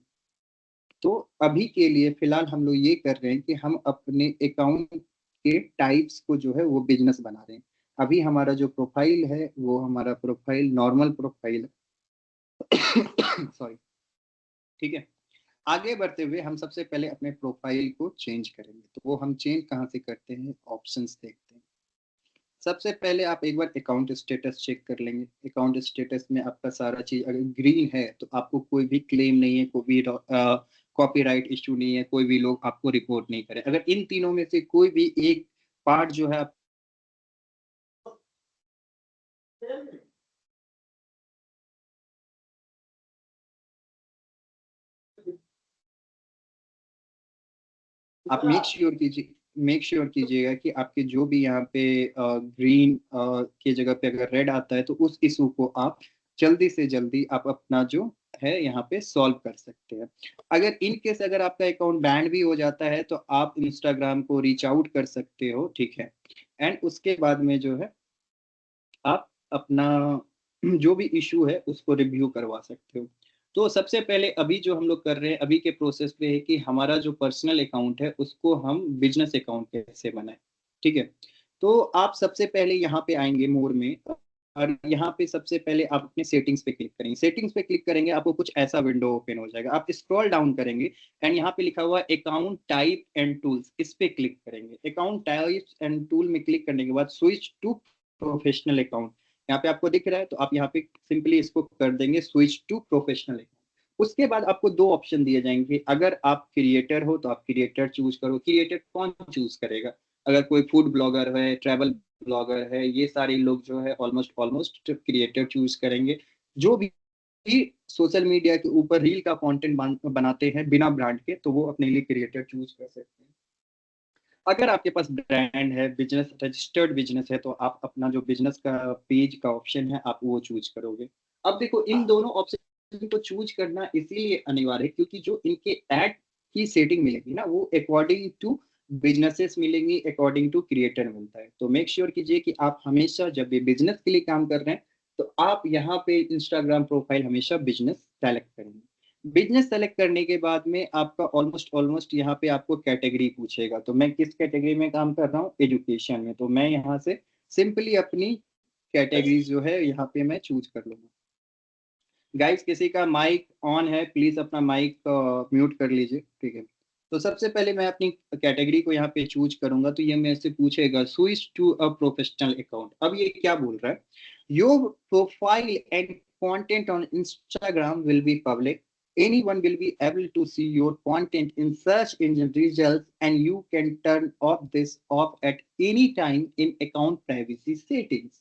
A: तो अभी के लिए फिलहाल हम लोग ये कर रहे हैं कि हम अपने अकाउंट के टाइप्स को जो है वो बिजनेस बना रहे हैं। अभी हमारा जो प्रोफाइल है वो हमारा प्रोफाइल नॉर्मल प्रोफाइल है सॉरी, ठीक है। आगे बढ़ते हुए हम सबसे पहले अपने प्रोफाइल को चेंज करेंगे। तो वो हम चेंज कहाँ से करते हैं, ऑप्शंस देखते हैं। सबसे पहले आप एक बार अकाउंट स्टेटस चेक कर लेंगे। अकाउंट स्टेटस में आपका सारा चीज अगर ग्रीन है तो आपको कोई भी क्लेम नहीं है, कोई भी कॉपीराइट इशू नहीं है, कोई भी लोग आपको रिपोर्ट नहीं करे। अगर इन तीनों में से कोई भी एक पार्ट जो है आप मेक श्योर कीजिएगा कि आपके जो भी यहाँ पे ग्रीन की जगह पे अगर रेड आता है तो उस इशू को आप जल्दी से जल्दी आप अपना जो है यहाँ पे सॉल्व कर सकते हैं। अगर इन केस अगर आपका अकाउंट बैन भी हो जाता है तो आप इंस्टाग्राम को रीच आउट कर सकते हो, ठीक है। एंड उसके बाद में जो है आप अपना जो भी इशू है उसको रिव्यू करवा सकते हो। तो सबसे पहले अभी जो हम लोग कर रहे हैं अभी के प्रोसेस पे है कि हमारा जो पर्सनल अकाउंट है उसको हम बिजनेस अकाउंट कैसे बनाएं, ठीक है। तो आप सबसे पहले यहाँ पे आएंगे मोर में, और यहाँ पे सबसे पहले आप अपने सेटिंग्स पे क्लिक करेंगे। सेटिंग्स पे क्लिक करेंगे आपको कुछ ऐसा विंडो ओपन हो जाएगा। आप स्क्रॉल डाउन करेंगे एंड यहाँ पे लिखा हुआ अकाउंट टाइप एंड टूल्स, इस पे क्लिक करेंगे। अकाउंट टाइप एंड टूल में क्लिक करने के बाद स्विच टू प्रोफेशनल अकाउंट यहाँ पे आपको दिख रहा है, तो आप यहाँ पे सिंपली इसको कर देंगे स्विच टू प्रोफेशनल अकाउंट। उसके बाद आपको दो ऑप्शन दिए जाएंगे। अगर आप क्रिएटर हो तो आप क्रिएटर चूज करो। क्रिएटर कौन चूज करेगा, अगर कोई फूड ब्लॉगर है, ट्रैवल ब्लॉगर है, ये सारे लोग जो है ऑलमोस्ट क्रिएटर चूज करेंगे। जो भी सोशल मीडिया के ऊपर रील का कंटेंट बनाते हैं बिना ब्रांड के, तो वो अपने लिए क्रिएटर चूज कर सकते हैं। अगर आपके पास ब्रांड है, बिजनेस रजिस्टर्ड बिजनेस है, तो आप अपना जो बिजनेस का पेज का ऑप्शन है आप वो चूज करोगे। अब देखो, इन दोनों ऑप्शन को चूज करना इसीलिए अनिवार्य है क्योंकि जो इनके एड की सेटिंग मिलेगी ना, वो अकॉर्डिंग टू बिजनेसेस मिलेंगी, अकॉर्डिंग टू क्रिएटर मिलता है। तो मेक श्योर कीजिए कि आप हमेशा जब भी बिजनेस के लिए काम कर रहे हैं, तो आप यहाँ पे इंस्टाग्राम प्रोफाइल हमेशा बिजनेस सेलेक्ट करेंगे। बिजनेस सेलेक्ट करने के बाद में आपका ऑलमोस्ट यहाँ पे आपको कैटेगरी पूछेगा। तो मैं किस कैटेगरी में काम कर रहा हूँ, एजुकेशन में, तो मैं यहाँ से सिंपली अपनी कैटेगरी जो है यहाँ पे मैं चूज कर लूंगा। गाइस, किसी का माइक ऑन है, प्लीज अपना माइक म्यूट कर लीजिए, ठीक है। तो सबसे पहले मैं अपनी कैटेगरी को यहाँ पे चूज करूंगा, तो ये मेरे से पूछेगा switch to a professional account. अब ये क्या बोल रहा है, your profile and content on Instagram will be public, anyone will be able to see your content in search engine results, and you can turn off this off at any time in account privacy settings.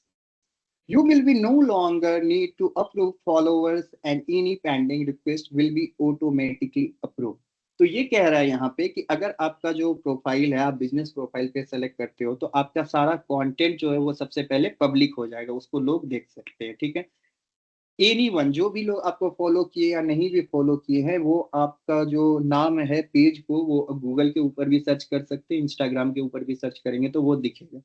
A: You will be no longer need to approve followers, and any pending request will be automatically approved. तो ये कह रहा है यहाँ पे कि अगर आपका जो प्रोफाइल है, आप बिजनेस प्रोफाइल पे सेलेक्ट करते हो, तो आपका सारा कंटेंट जो है वो सबसे पहले पब्लिक हो जाएगा, उसको लोग देख सकते हैं, ठीक है। एनीवन, जो भी लोग आपको फॉलो किए या नहीं भी फॉलो किए हैं, वो आपका जो नाम है पेज को वो गूगल के ऊपर भी सर्च कर सकते हैं, इंस्टाग्राम के ऊपर भी सर्च करेंगे तो वो दिखेगा।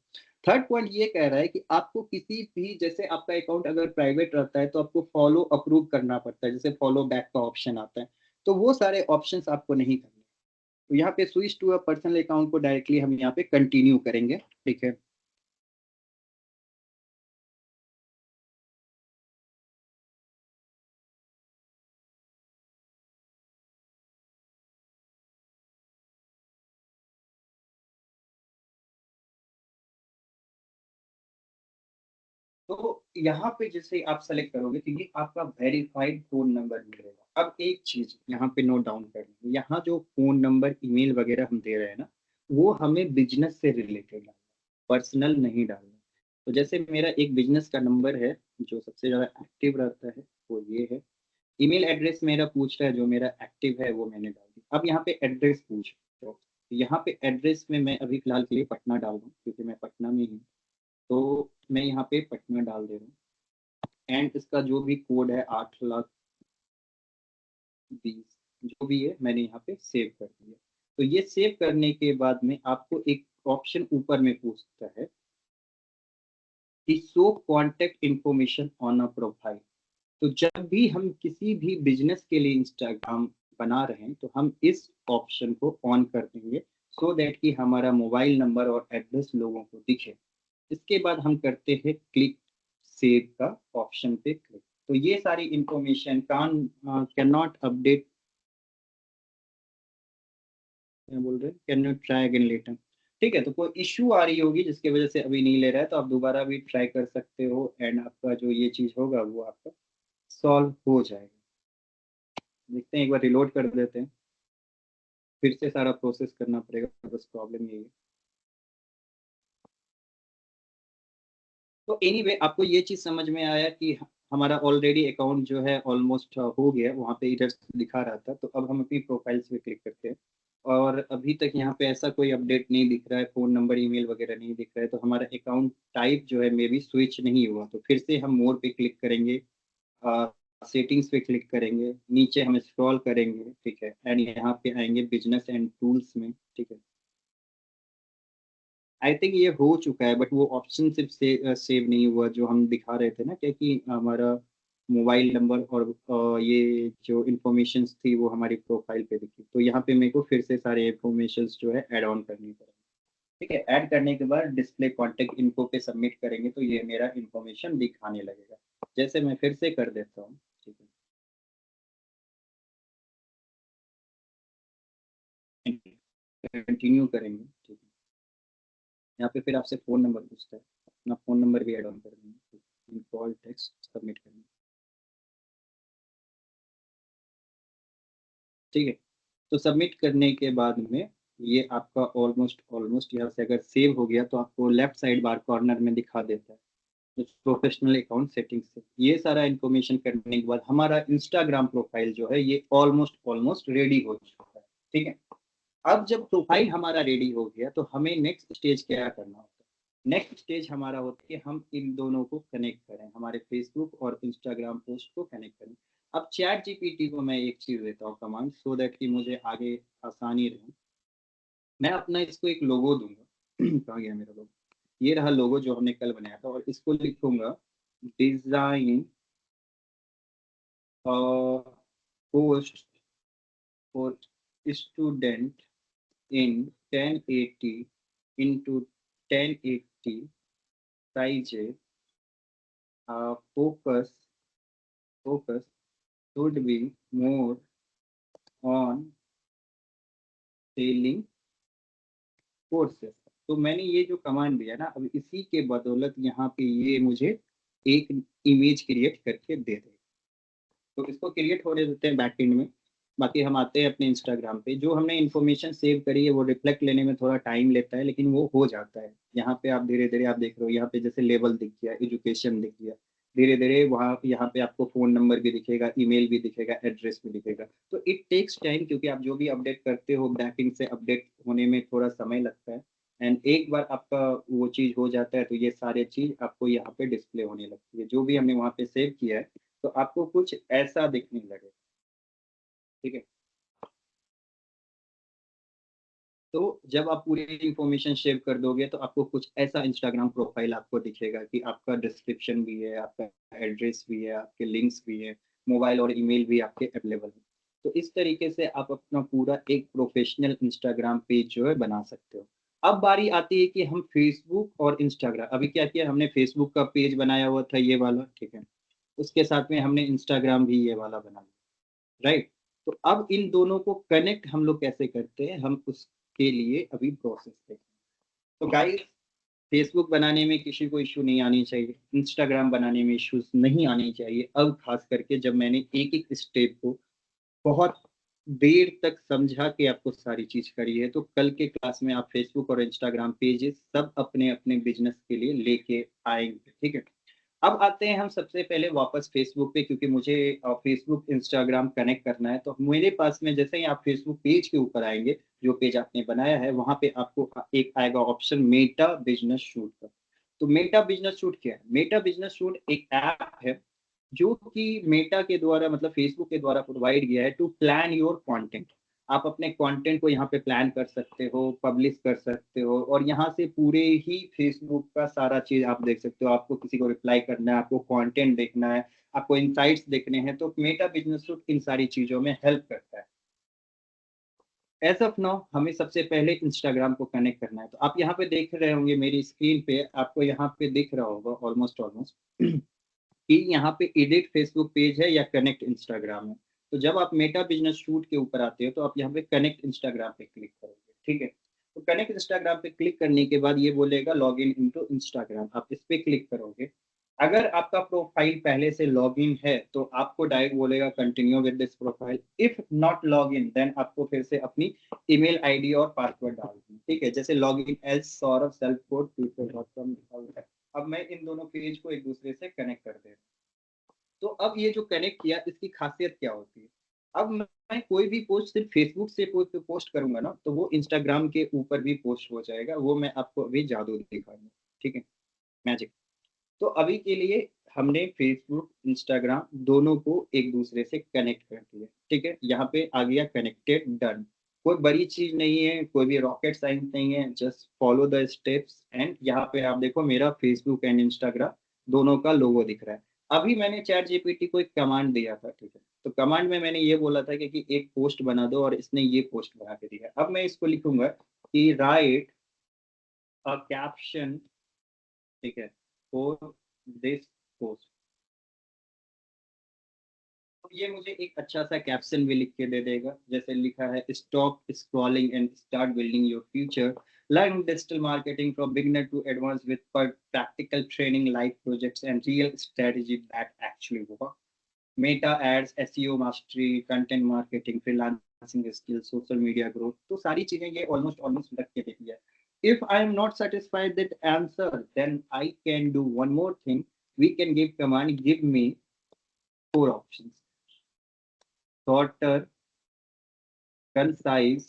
A: थर्ड पॉइंट ये कह रहा है कि आपको किसी भी, जैसे आपका अकाउंट अगर प्राइवेट रहता है तो आपको फॉलो अप्रूव करना पड़ता है, जैसे फॉलो बैक का ऑप्शन आता है, तो वो सारे ऑप्शंस आपको नहीं करने। तो यहाँ पे switch to a personal account को डायरेक्टली हम यहाँ पे कंटिन्यू करेंगे, ठीक है। तो यहाँ पे जैसे आप सेलेक्ट करोगे तो ये आपका वेरीफाइड फोन नंबर मिलेगा। अब एक चीज यहाँ पे नोट डाउन कर लीजिए, यहाँ जो फोन नंबर ईमेल वगैरह हम दे रहे हैं ना, वो हमें बिजनेस से रिलेटेड डालना, पर्सनल नहीं डालना। तो जैसे मेरा एक बिजनेस का नंबर है जो सबसे ज्यादा एक्टिव रहता है, वो ये है। ईमेल एड्रेस मेरा पूछ रहा है, जो मेरा एक्टिव है वो मैंने डाल दिया। अब यहाँ पे एड्रेस पूछ रहा है, तो यहाँ पे एड्रेस में मैं अभी फिलहाल के लिए पटना डाल दूँ क्योंकि मैं पटना में ही हूँ। तो मैं यहाँ पे पटना डाल दे रहा हूँ, एंड इसका जो भी कोड है 8,20,000 जो भी है मैंने यहाँ पे सेव कर दिया। तो ये सेव करने के बाद में आपको एक ऑप्शन ऊपर में पूछता है कि show contact information on a profile. तो जब भी हम किसी भी बिजनेस के लिए इंस्टाग्राम बना रहे हैं, तो हम इस ऑप्शन को ऑन कर देंगे, सो दैट कि हमारा मोबाइल नंबर और एड्रेस लोगों को दिखे। इसके बाद हम करते हैं क्लिक सेव का ऑप्शन पे क्लिक। तो ये सारी इंफॉर्मेशन कैन नॉट अपडेट, क्या बोल रहे हैं, can not try again later. ठीक है, तो कोई इश्यू आ रही होगी जिसकी वजह से अभी नहीं ले रहा है, तो आप दोबारा भी ट्राई कर सकते हो, एंड आपका जो ये चीज होगा वो आपका सॉल्व हो जाएगा। देखते हैं, एक बार रिलोड कर देते हैं, फिर से सारा प्रोसेस करना पड़ेगा, बस प्रॉब्लम यही है। तो एनीवे आपको ये चीज समझ में आया कि हमारा ऑलरेडी अकाउंट जो है ऑलमोस्ट हो गया, वहाँ पे इधर दिखा रहा था। तो अब हम अपनी प्रोफाइल्स पे क्लिक करते हैं, और अभी तक यहाँ पे ऐसा कोई अपडेट नहीं दिख रहा है, फोन नंबर ईमेल वगैरह नहीं दिख रहा है, तो हमारा अकाउंट टाइप जो है मे बी स्विच नहीं हुआ। तो फिर से हम मोर पे क्लिक करेंगे, सेटिंग्स पे क्लिक करेंगे, नीचे हम स्क्रॉल करेंगे, ठीक है, एंड यहाँ पे आएंगे बिजनेस एंड टूल्स में, ठीक है। आई थिंक ये हो चुका है, बट वो ऑप्शन सिर्फ सेव नहीं हुआ जो हम दिखा रहे थे ना, क्या कि हमारा मोबाइल नंबर और ये जो इन्फॉर्मेशन थी वो हमारी प्रोफाइल पे दिखी। तो यहाँ पे मेरे को फिर से सारे इन्फॉर्मेशन जो है ऐड ऑन करनी पड़ेगी, ठीक है। ऐड करने के बाद डिस्प्ले कॉन्टेक्ट इन्फो पे सबमिट करेंगे तो ये मेरा इन्फॉर्मेशन दिखाने लगेगा। जैसे मैं फिर से कर देता हूँ, ठीक है, कंटिन्यू करेंगे, ठीक है। यहाँ पे फिर आपसे फ़ोन नंबर पूछता है, अपना फ़ोन नंबर भी ऐड ऑन कर देंगे, कॉल टेक्स्ट सबमिट करेंगे, ठीक है। तो सबमिट करने के बाद में ये आपका ऑलमोस्ट यहाँ से अगर सेव हो गया तो आपको लेफ्ट साइड बार कॉर्नर में दिखा देता है प्रोफेशनल अकाउंट सेटिंग्स से। ये सारा इन्फॉर्मेशन करने के बाद हमारा इंस्टाग्राम प्रोफाइल जो है ये ऑलमोस्ट रेडी हो चुका है। ठीक है, अब जब प्रोफाइल हमारा रेडी हो गया तो हमें नेक्स्ट स्टेज क्या करना होता है? नेक्स्ट स्टेज हमारा होता है कि हम इन दोनों को कनेक्ट करें, हमारे फेसबुक और इंस्टाग्राम पोस्ट को कनेक्ट करें। अब चैट जीपीटी को मैं एक चीज देता हूँ कमांड, सो दैट कि मुझे आगे आसानी रहे। मैं अपना इसको एक लोगो दूंगा कहाँ गया मेरा लोगो? ये रहा लोगो जो हमने कल बनाया था, और इसको लिखूंगा design post for student in 1080 into 1080 sizes. Focus should be more on selling courses. तो मैंने ये जो कमांड दिया ना, अब इसी के बदौलत यहाँ पे ये मुझे एक इमेज क्रिएट करके दे दे। तो इसको क्रिएट होने देते हैं बैक एंड में। बाकी हम आते हैं अपने इंस्टाग्राम पे, जो हमने इन्फॉर्मेशन सेव करी है वो रिफ्लेक्ट लेने में थोड़ा टाइम लेता है, लेकिन वो हो जाता है। यहाँ पे आप धीरे धीरे आप देख रहे हो, यहाँ पे जैसे लेवल दिख गया, एजुकेशन दिख गया, धीरे धीरे वहाँ यहाँ पे आपको फोन नंबर भी दिखेगा, ईमेल भी दिखेगा, एड्रेस भी दिखेगा। तो इट टेक्स टाइम, क्योंकि आप जो भी अपडेट करते हो बैकिंग से अपडेट होने में थोड़ा समय लगता है। एंड एक बार आपका वो चीज़ हो जाता है तो ये सारे चीज़ आपको यहाँ पे डिस्प्ले होने लगती है, जो भी हमने वहाँ पे सेव किया है। तो आपको कुछ ऐसा दिखने लगे। ठीक है, तो जब आप पूरी इंफॉर्मेशन शेयर कर दोगे तो आपको कुछ ऐसा इंस्टाग्राम प्रोफाइल आपको दिखेगा कि आपका डिस्क्रिप्शन भी है, आपका एड्रेस भी है, आपके लिंक्स भी है, मोबाइल और ईमेल भी आपके अवेलेबल है। तो इस तरीके से आप अपना पूरा एक प्रोफेशनल इंस्टाग्राम पेज जो है बना सकते हो। अब बारी आती है कि हम फेसबुक और इंस्टाग्राम, अभी क्या किया हमने, फेसबुक का पेज बनाया हुआ था ये वाला, ठीक है, उसके साथ में हमने इंस्टाग्राम भी ये वाला बना लिया, राइट। तो अब इन दोनों को कनेक्ट हम लोग कैसे करते हैं, हम उसके लिए अभी प्रोसेस देखें। तो गाइस, फेसबुक बनाने में किसी को इशू नहीं आनी चाहिए, इंस्टाग्राम बनाने में इश्यूज नहीं आनी चाहिए। अब खास करके जब मैंने एक एक स्टेप को बहुत देर तक समझा के आपको सारी चीज करी है, तो कल के क्लास में आप फेसबुक और इंस्टाग्राम पेजेस सब अपने अपने बिजनेस के लिए लेके आएंगे। ठीक है, अब आते हैं हम सबसे पहले वापस फेसबुक पे, क्योंकि मुझे फेसबुक इंस्टाग्राम कनेक्ट करना है। तो मेरे पास में जैसे ही आप फेसबुक पेज के ऊपर आएंगे, जो पेज आपने बनाया है, वहां पे आपको एक आएगा ऑप्शन मेटा बिजनेस शूट का। तो मेटा बिजनेस शूट क्या है? मेटा बिजनेस शूट एक ऐप है जो कि मेटा के द्वारा, मतलब फेसबुक के द्वारा प्रोवाइड किया है टू प्लान योर कंटेंट। आप अपने कंटेंट को यहाँ पे प्लान कर सकते हो, पब्लिश कर सकते हो, और यहाँ से पूरे ही फेसबुक का सारा चीज आप देख सकते हो। आपको किसी को रिप्लाई करना है, आपको कंटेंट देखना है, आपको इनसाइट्स देखने हैं, तो मेटा बिजनेस सूट इन सारी चीजों में हेल्प करता है। एज ऑफ नाउ हमें सबसे पहले इंस्टाग्राम को कनेक्ट करना है। तो आप यहाँ पे देख रहे होंगे मेरी स्क्रीन पे, आपको यहाँ पे दिख रहा होगा ऑलमोस्ट कि यहाँ पे एडिट फेसबुक पेज है या कनेक्ट इंस्टाग्राम है। तो जब आप मेटा बिजनेस शूट के ऊपर आते हो तो आप यहाँ पे कनेक्ट इंस्टाग्राम पे क्लिक करोगे। ठीक है, तो कनेक्ट इंस्टाग्राम पे क्लिक करने के बाद ये बोलेगा लॉग इन इनटू इंस्टाग्राम, आप इस पे क्लिक करोगे। अगर आपका प्रोफाइल पहले से लॉग इन है तो आपको डायरेक्ट बोलेगा continue with this profile. If not log in then आपको फिर से अपनी ईमेल आईडी और पासवर्ड डालना है। ठीक है, जैसे log in as Saurabh self code future dot com लिखा हुआ है। अब मैं इन दोनों पेज को एक दूसरे से कनेक्ट कर दे रहा हूँ। तो अब ये जो कनेक्ट किया, इसकी खासियत क्या होती है? अब मैं कोई भी पोस्ट सिर्फ फेसबुक से पोस्ट करूंगा ना, तो वो इंस्टाग्राम के ऊपर भी पोस्ट हो जाएगा। वो मैं आपको अभी जादू दिखाऊंगा, ठीक है, मैजिक। तो अभी के लिए हमने फेसबुक इंस्टाग्राम दोनों को एक दूसरे से कनेक्ट कर दिया। ठीक है, यहाँ पे आ गया कनेक्टेड, डन। कोई बड़ी चीज नहीं है, कोई भी रॉकेट साइंस नहीं है, just follow the steps. And यहाँ पे आप देखो मेरा फेसबुक एंड इंस्टाग्राम दोनों का लोगो दिख रहा है। अभी मैंने चैट जीपीटी को एक कमांड दिया था, ठीक है, तो कमांड में मैंने ये बोला था कि एक पोस्ट बना दो, और इसने ये पोस्ट बना के दिया। अब मैं इसको लिखूंगा कि राइट अ कैप्शन, ठीक है, फॉर दिस पोस्ट। तो ये मुझे एक अच्छा सा कैप्शन भी लिख के दे देगा, जैसे लिखा है stop scrolling and start building your future, learn digital marketing from beginner to advance with practical training, live projects and real strategy that actually work, Meta ads, SEO mastery, content marketing, freelancing skills, social media growth, तो सारी चीजें ये almost लग के देखी है. If I am not satisfied that answer, then I can do one more thing. We can give command, give me 4 options: shorter, concise,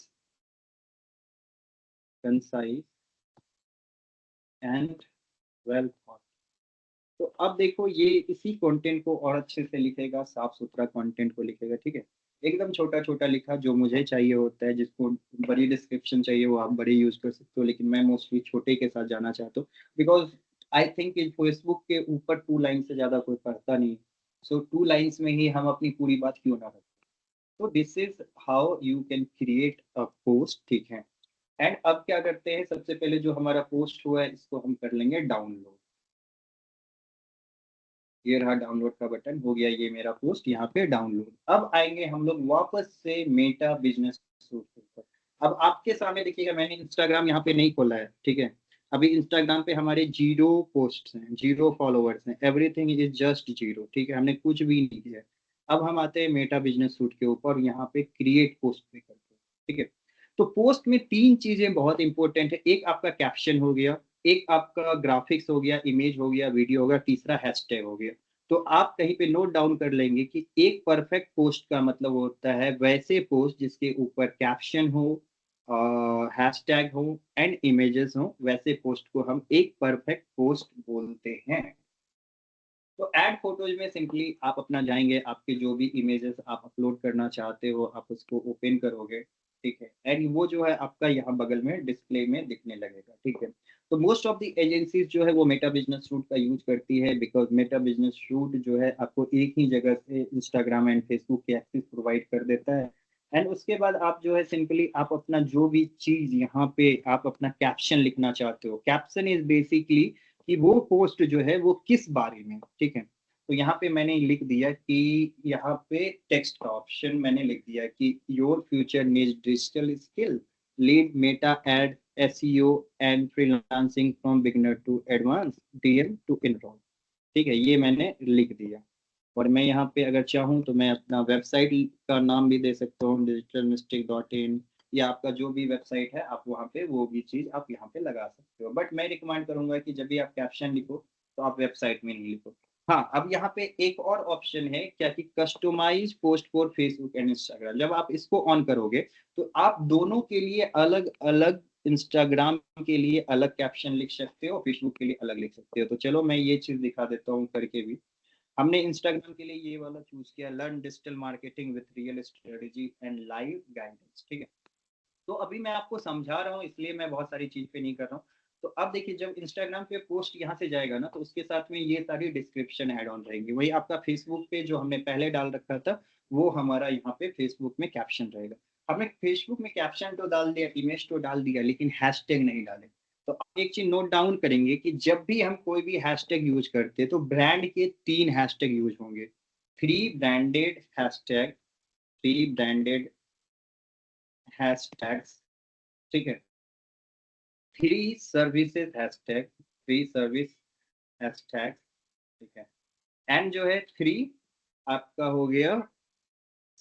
A: and well thought. तो अब देखो ये इसी कंटेंट को और अच्छे से लिखेगा, साफ सुथरा कंटेंट को लिखेगा, ठीक है. एकदम छोटा छोटा लिखा, जो मुझे चाहिए होता है. जिसको बड़ी डिस्क्रिप्शन चाहिए वो आप बड़ी यूज कर सकते हो, लेकिन मैं मोस्टली छोटे के साथ जाना चाहता हूँ, बिकॉज आई थिंक फेसबुक के ऊपर 2 लाइन से ज्यादा कोई पढ़ता नहीं. सो 2 लाइन्स में ही हम अपनी पूरी बात क्यों ना रखें. तो this is how you can create a post, ठीक है. एंड अब क्या करते हैं, सबसे पहले जो हमारा पोस्ट हुआ है इसको हम कर लेंगे डाउनलोड. ये रहा डाउनलोड का बटन, हो गया ये मेरा पोस्ट यहाँ पे डाउनलोड. अब आएंगे हम लोग वापस से मेटा बिजनेस सूट के ऊपर. अब आपके सामने देखिएगा, मैंने इंस्टाग्राम यहाँ पे नहीं खोला है, ठीक है. अभी इंस्टाग्राम पे हमारे 0 पोस्ट हैं, 0 फॉलोअर्स हैं, एवरीथिंग इज जस्ट 0, ठीक है. हमने कुछ भी नहीं किया. अब हम आते हैं मेटा बिजनेस सूट के ऊपर, यहाँ पे क्रिएट पोस्ट पे करते हैं, ठीक है. तो पोस्ट में 3 चीजें बहुत इंपॉर्टेंट है. एक आपका कैप्शन हो गया, एक आपका ग्राफिक्स हो गया, इमेज हो गया, वीडियो हो गया, तीसरा हैशटैग हो गया. तो आप कहीं पे नोट डाउन कर लेंगे कि एक परफेक्ट पोस्ट का मतलब होता है वैसे पोस्ट जिसके ऊपर कैप्शन हो, हैशटैग हो एंड इमेजेस हो. वैसे पोस्ट को हम एक परफेक्ट पोस्ट बोलते हैं. तो ऐड फोटोज में सिंपली आप अपना जाएंगे, आपके जो भी इमेजेस आप अपलोड करना चाहते हो आप उसको ओपन करोगे, ठीक है. एंड वो जो है आपका यहाँ बगल में डिस्प्ले में दिखने लगेगा, ठीक है. तो मोस्ट ऑफ द एजेंसीज जो है वो मेटा बिजनेस सूट का यूज करती है, बिकॉज मेटा बिजनेस सूट जो है आपको एक ही जगह से इंस्टाग्राम एंड फेसबुक के एक्सेस प्रोवाइड कर देता है. एंड उसके बाद आप जो है सिंपली आप अपना जो भी चीज यहाँ पे आप अपना कैप्शन लिखना चाहते हो. कैप्शन इज बेसिकली कि वो पोस्ट जो है वो किस बारे में, ठीक है. तो यहाँ पे मैंने लिख दिया कि यहाँ पे टेक्स्ट का ऑप्शन मैंने लिख दिया कि your future needs digital skill, lead Meta ad SEO and freelancing from beginner to advance, DM to enroll, ठीक है. ये मैंने लिख दिया. और मैं यहाँ पे अगर चाहूँ तो मैं अपना वेबसाइट का नाम भी दे सकता हूँ, digitalmystic.in, या आपका जो भी वेबसाइट है आप वहाँ पे वो भी चीज़ आप यहाँ पे लगा सकते हो. बट मैं रिकमेंड करूँगा कि जब भी आप कैप्शन लिखो तो आप वेबसाइट में नहीं लिखो. हाँ, अब यहाँ पे एक और ऑप्शन है क्या कि customize post for Facebook and Instagram. जब आप इसको ऑन करोगे तो आप दोनों के लिए अलग अलग, इंस्टाग्राम के लिए अलग कैप्शन लिख सकते हो, फेसबुक के लिए अलग लिख सकते हो. तो चलो मैं ये चीज़ दिखा देता हूँ करके भी. हमने इंस्टाग्राम के लिए ये वाला चूज किया, learn digital marketing with real strategy and live guidance, ठीक है. तो अभी मैं आपको समझा रहा हूँ इसलिए मैं बहुत सारी चीज पे नहीं कर रहा हूँ. तो अब देखिए, जब इंस्टाग्राम पे पोस्ट यहाँ से जाएगा ना तो उसके साथ में ये सारी डिस्क्रिप्शन ऐड ऑन रहेगी. वही आपका फेसबुक पे जो हमने पहले डाल रखा था वो हमारा यहाँ पे फेसबुक में कैप्शन रहेगा. हमने फेसबुक में कैप्शन तो डाल दिया, इमेज तो डाल दिया, लेकिन हैशटैग नहीं डाले. तो आप एक चीज नोट डाउन करेंगे कि जब भी हम कोई भी हैशटैग यूज करते हैं तो ब्रांड के 3 हैशटैग यूज होंगे. 3 ब्रांडेड हैशटैग, 3 ब्रांडेड हैशटैग्स, ठीक है. 3 सर्विसेज हैशटैग, 3 सर्विस हैशटैग, ठीक है. एंड जो है 3 आपका हो गया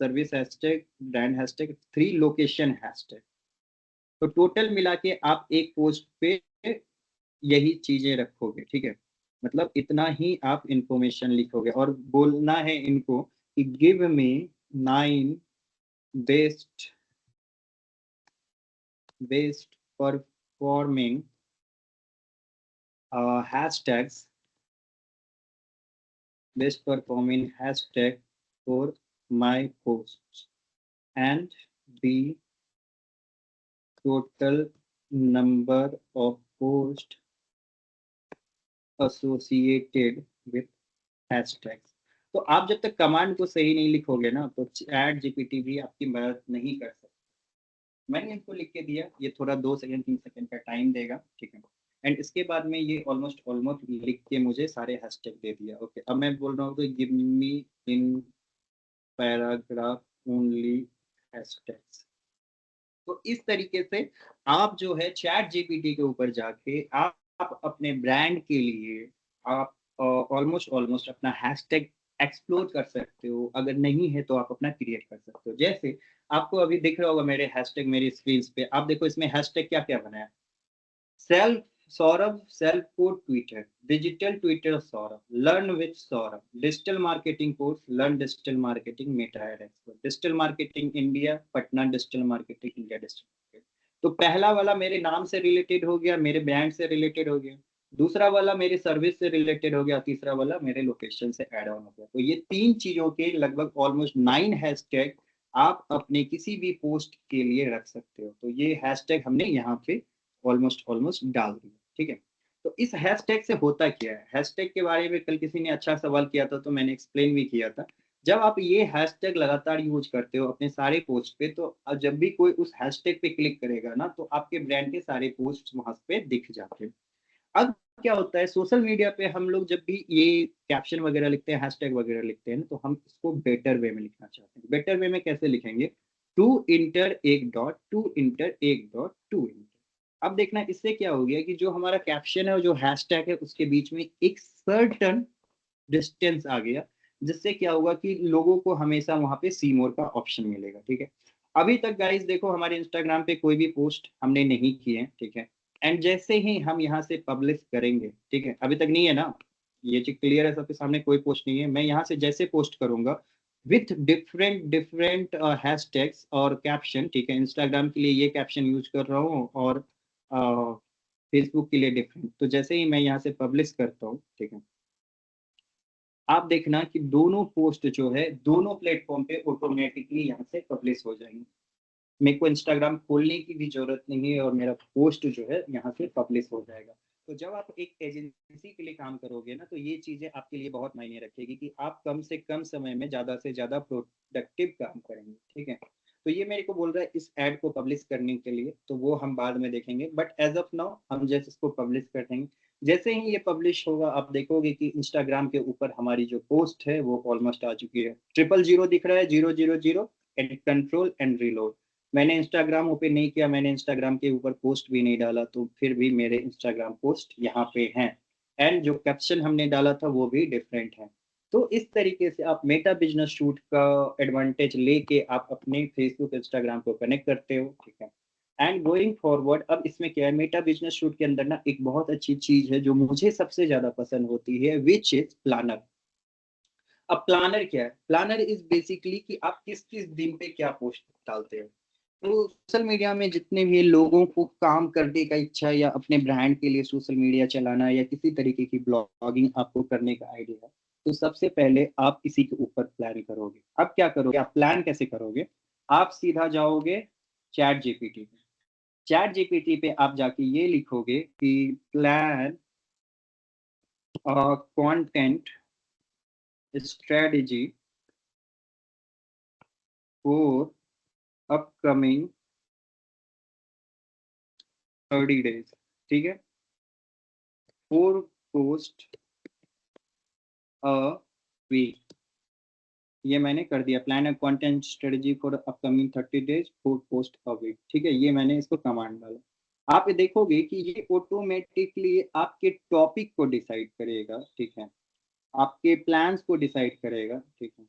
A: service hashtag, brand hashtag, 3 location hashtag. तो टोटल मिला के आप एक पोस्ट पे यही चीजें रखोगे, ठीक है. मतलब इतना ही आप इंफॉर्मेशन लिखोगे और बोलना है इनको कि give me 9 best performing hashtags, best performing hashtag for my posts and the total number of posts associated with hashtags. तो आप जब तक कमांड को सही नहीं लिखोगे ना तो चैट जीपीटी भी आपकी मदद नहीं कर सकता. मैंने इनको लिख के दिया, ये थोड़ा 2 सेकंड 3 सेकंड का टाइम देगा, ठीक है. एंड इसके बाद में ये ऑलमोस्ट लिख के मुझे सारे हैशटैग दे दिया. ओके, अब मैं बोल रहा हूँ तो give me in paragraph only hashtags. तो इस तरीके से आप जो है चैट जीपीटी के ऊपर जाके आप अपने ब्रांड के लिए आप ऑलमोस्ट अपना हैशटैग एक्सप्लोर कर सकते हो. अगर नहीं है तो आप अपना क्रिएट कर सकते हो. जैसे आपको अभी दिख रहा होगा मेरे हैशटैग मेरी स्क्रीन पे, आप देखो इसमें हैशटैग क्या क्या बनाया। Self Saurabh, self code twitter, digital twitter Saurabh, learn with Saurabh, digital marketing course, learn digital marketing Meta ad expert, digital marketing India Patna, digital marketing India digital. तो पहला वाला मेरे नाम से रिलेटेड हो गया, मेरे ब्रांड से रिलेटेड हो गया, दूसरा वाला मेरी सर्विस से रिलेटेड हो गया, तीसरा वाला मेरे लोकेशन से ऐड ऑन हो गया। तो ये 3 चीजों के लगभग ऑलमोस्ट 9 हैशटैग आप अपने किसी भी पोस्ट के लिए रख सकते हो। तो ये हैशटैग हमने यहाँ पे ऑलमोस्ट डाल दिया, ठीक है। तो इस हैशटैग से होता क्या है, हैशटैग के बारे में कल किसी ने अच्छा सवाल किया था, तो मैंने एक्सप्लेन भी किया था। जब आप ये हैशटैग लगातार यूज करते हो अपने सारे पोस्ट पे, तो जब भी कोई उस हैशटैग पे क्लिक करेगा ना, तो आपके ब्रांड के सारे पोस्ट वहां पे दिख जाते हैं। अब क्या होता है, सोशल मीडिया पे हम लोग जब भी ये कैप्शन वगैरह लिखते हैं, हैशटैग वगैरह लिखते हैं, तो हम इसको बेटर वे में लिखना चाहते हैं। बेटर वे में कैसे लिखेंगे, टू इंटर एक डॉट, टू इंटर एक डॉट, टू इंटर। अब देखना इससे क्या हो गया कि जो हमारा कैप्शन है और जो हैशटैग है उसके बीच में एक सर्टन डिस्टेंस आ गया, जिससे क्या होगा कि लोगों को हमेशा वहां पे सी मोर का ऑप्शन मिलेगा, ठीक है। अभी तक गाइस देखो हमारे इंस्टाग्राम पे कोई भी पोस्ट हमने नहीं किए हैं, ठीक है। एंड जैसे ही हम यहाँ से पब्लिश करेंगे, ठीक है, अभी तक नहीं है ना, ये चीज क्लियर है सबके सामने, कोई पोस्ट नहीं है। मैं यहाँ से जैसे पोस्ट करूंगा विथ डिफरेंट डिफरेंट हैशटैग्स और कैप्शन, ठीक है, इंस्टाग्राम के लिए ये कैप्शन यूज कर रहा हूँ और फेसबुक के लिए डिफरेंट। तो जैसे ही मैं यहाँ से पब्लिश करता हूँ, ठीक है, आप देखना कि दोनों पोस्ट जो है दोनों प्लेटफॉर्म पे ऑटोमेटिकली यहाँ से पब्लिश हो जाएंगे। मेरे को इंस्टाग्राम खोलने की भी जरूरत नहीं है और मेरा पोस्ट जो है यहाँ से पब्लिश हो जाएगा। तो जब आप एक एजेंसी के लिए काम करोगे ना, तो ये चीजें आपके लिए बहुत मायने रखेगी कि आप कम से कम समय में ज्यादा से ज्यादा प्रोडक्टिव काम करेंगे, ठीक है। तो ये मेरे को बोल रहा है इस एड को पब्लिश करने के लिए, तो वो हम बाद में देखेंगे, बट एज ऑफ नाउ हम जैसे इसको पब्लिश कर देंगे। जैसे ही ये पब्लिश होगा आप देखोगे कि इंस्टाग्राम के ऊपर हमारी जो पोस्ट है वो ऑलमोस्ट आ चुकी है। 000 दिख रहा है, 000 एंड कंट्रोल एंड रीलोड। मैंने इंस्टाग्राम ओपन नहीं किया, मैंने इंस्टाग्राम के ऊपर पोस्ट भी नहीं डाला, तो फिर भी मेरे इंस्टाग्राम पोस्ट यहाँ पे हैं। एंड जो कैप्शन हमने डाला था वो भी डिफरेंट है। तो इस तरीके से आप मेटा बिजनेस शूट का एडवांटेज लेके आप अपने फेसबुक इंस्टाग्राम को कनेक्ट करते हो, ठीक है। एंड गोइंग फॉरवर्ड, अब इसमें क्या है, मेटा बिजनेस शूट के अंदर ना एक बहुत अच्छी चीज है जो मुझे सबसे ज्यादा पसंद होती है, विच इज प्लानर। अब प्लानर क्या है, प्लानर इज बेसिकली कि आप किस किस दिन पे क्या पोस्ट डालते हो। तो सोशल मीडिया में जितने भी लोगों को काम करने का इच्छा या अपने ब्रांड के लिए सोशल मीडिया चलाना या किसी तरीके की ब्लॉगिंग आपको करने का आइडिया है, तो सबसे पहले आप इसी के ऊपर प्लान करोगे। अब क्या करोगे, आप प्लान कैसे करोगे, आप सीधा जाओगे चैट जीपीटी पे। चैट जीपीटी पे आप जाके ये लिखोगे कि plan content strategy for upcoming 30 days, ठीक है, 4 post a week। ये मैंने कर दिया, plan a content strategy for upcoming 30 days, 4 post a week, ठीक है। ये मैंने इसको कमांड डाला। आप देखोगे कि ये ऑटोमेटिकली आपके टॉपिक को डिसाइड करेगा, ठीक है, आपके प्लान्स को डिसाइड करेगा, ठीक है।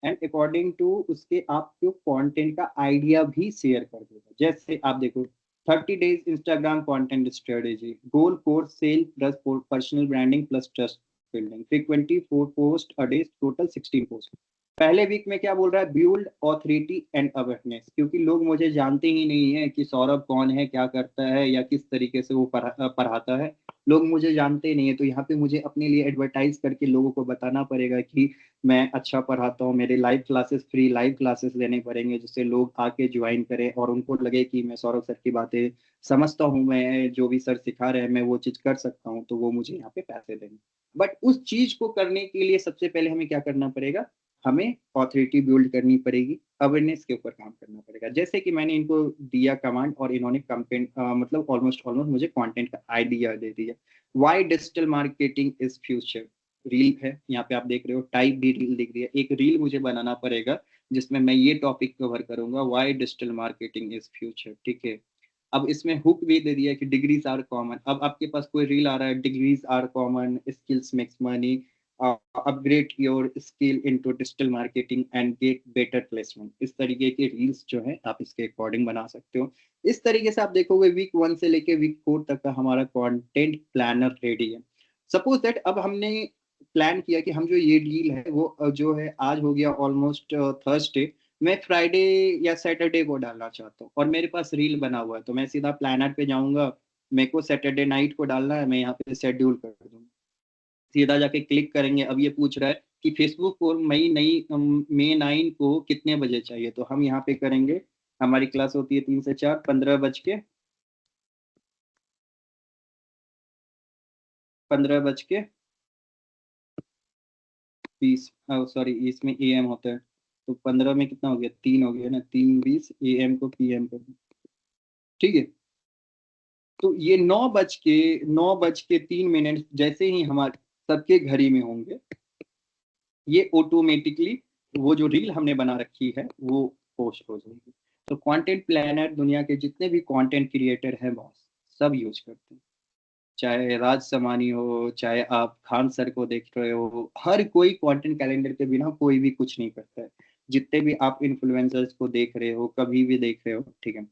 A: एंड अकॉर्डिंग टू उसके आपको कंटेंट का आइडिया भी शेयर कर देगा। जैसे आप देखो 30 days Instagram content strategy, goal course sale plus personal branding plus trust building, frequently 4 post a day, total 16 post. पहले वीक में क्या बोल रहा है, बिल्ड ऑथोरिटी एंड अवेयरनेस, क्योंकि लोग मुझे जानते ही नहीं है कि सौरभ कौन है, क्या करता है या किस तरीके से वो पढ़ाता है। लोग मुझे जानते नहीं है, तो यहाँ पे मुझे अपने लिए एडवर्टाइज करके लोगों को बताना पड़ेगा कि मैं अच्छा पढ़ाता हूँ, मेरे live classes, free live classes देने पड़ेंगे, जिससे लोग आके ज्वाइन करें और उनको लगे कि मैं सौरभ सर की बातें समझता हूँ, मैं जो भी सर सिखा रहे हैं मैं वो चीज़ कर सकता हूँ, तो वो मुझे यहाँ पे पैसे देंगे। बट उस चीज को करने के लिए सबसे पहले हमें क्या करना पड़ेगा, हमें ऑथोरिटी बिल्ड करनी पड़ेगी, अवेयरनेस के ऊपर काम करना पड़ेगा। जैसे कि मैंने इनको दिया कमांड और इन्होंने कंटेंट मतलब ऑलमोस्ट मुझे कंटेंट का आइडिया दे दिया। Why digital marketing is future, reel है यहाँ पे आप देख रहे हो, टाइप भी रील दिख रही है। एक रील मुझे बनाना पड़ेगा जिसमें मैं ये टॉपिक कवर करूंगा, why digital marketing is future, ठीक है। अब इसमें हुक भी दे दिया कि डिग्रीज आर कॉमन। अब आपके पास कोई रील आ रहा है, degrees are common, skills makes money, upgrade your skill into digital marketing and get better placement. इस तरीके के रील्स जो है आप इसके अकॉर्डिंग बना सकते हो। इस तरीके से आप देखोगे वीक 1 से लेके वीक 4 तक का हमारा कंटेंट प्लानर रेडी है। सपोज दैट अब हमने प्लान किया कि हम जो ये डील है वो जो है आज हो गया ऑलमोस्ट थर्सडे, मैं फ्राइडे या सैटरडे को डालना चाहता हूँ और मेरे पास रील बना हुआ है, तो मैं सीधा प्लानर पे जाऊंगा, मेरे को सैटरडे नाइट को डालना है, मैं यहाँ पे शेड्यूल कर दूंगा, सीधा जाके क्लिक करेंगे। अब ये पूछ रहा है कि फेसबुक को मई 9 को कितने बजे चाहिए, तो हम यहाँ पे करेंगे, हमारी क्लास होती है 3 से 4, 15 बज के 20, सॉरी इसमें AM होता है, तो 15 में कितना हो गया, 3 हो गया ना, 3:20 AM को PM कर, ठीक है। तो ये 9:03 जैसे ही हमारे सबके घड़ी में होंगे, ये ऑटोमेटिकली वो जो रील हमने बना रखी है वो पोस्ट हो जाएगी। तो कंटेंट प्लानर दुनिया के जितने भी कंटेंट क्रिएटर हैं बॉस, सब यूज करते हैं, चाहे राज समानी हो, चाहे आप खान सर को देख रहे हो, हर कोई कंटेंट कैलेंडर के बिना कोई भी कुछ नहीं करता है। जितने भी आप इन्फ्लुएंसर्स को देख रहे हो, कभी भी देख रहे हो, ठीक है,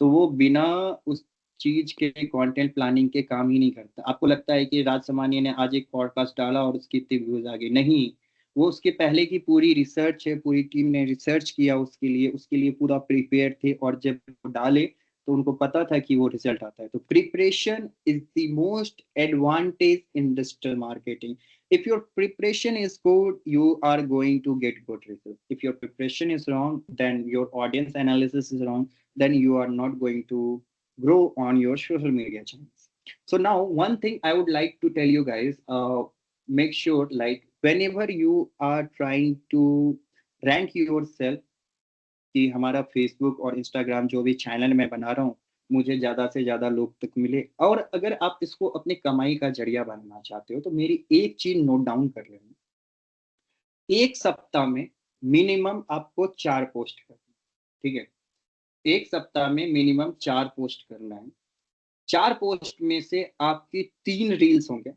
A: तो वो बिना उस चीज के कंटेंट प्लानिंग के काम ही नहीं करता। आपको लगता है कि राज समानी ने आज एक पॉडकास्ट डाला और उसकी इतनी व्यूज आ गई, नहीं, वो उसके पहले की पूरी रिसर्च है, पूरी टीम ने रिसर्च किया उसके लिए पूरा प्रिपेयर थे, और जब वो डाले तो उनको पता था कि वो रिजल्ट आता है। तो preparation is the most advantage in digital marketing. if your preparation is good, you are going to get good results. If your preparation is wrong, then your audience analysis is wrong, then you are not going to grow on your social media channels. So now one thing I would like to tell you guys, make sure like whenever you are trying to rank yourself कि हमारा Facebook और Instagram जो भी channel मैं बना रहा हूँ, मुझे ज़्यादा से ज़्यादा लोग तक मिले, और अगर आप इसको अपने कमाई का जरिया बनाना चाहते हो, तो मेरी एक चीज नोट डाउन कर लेना, एक सप्ताह में मिनिमम आपको 4 पोस्ट करना, ठीक है, एक सप्ताह में मिनिमम 4 पोस्ट करना है। 4 पोस्ट में से आपकी 3 रील्स होंगे,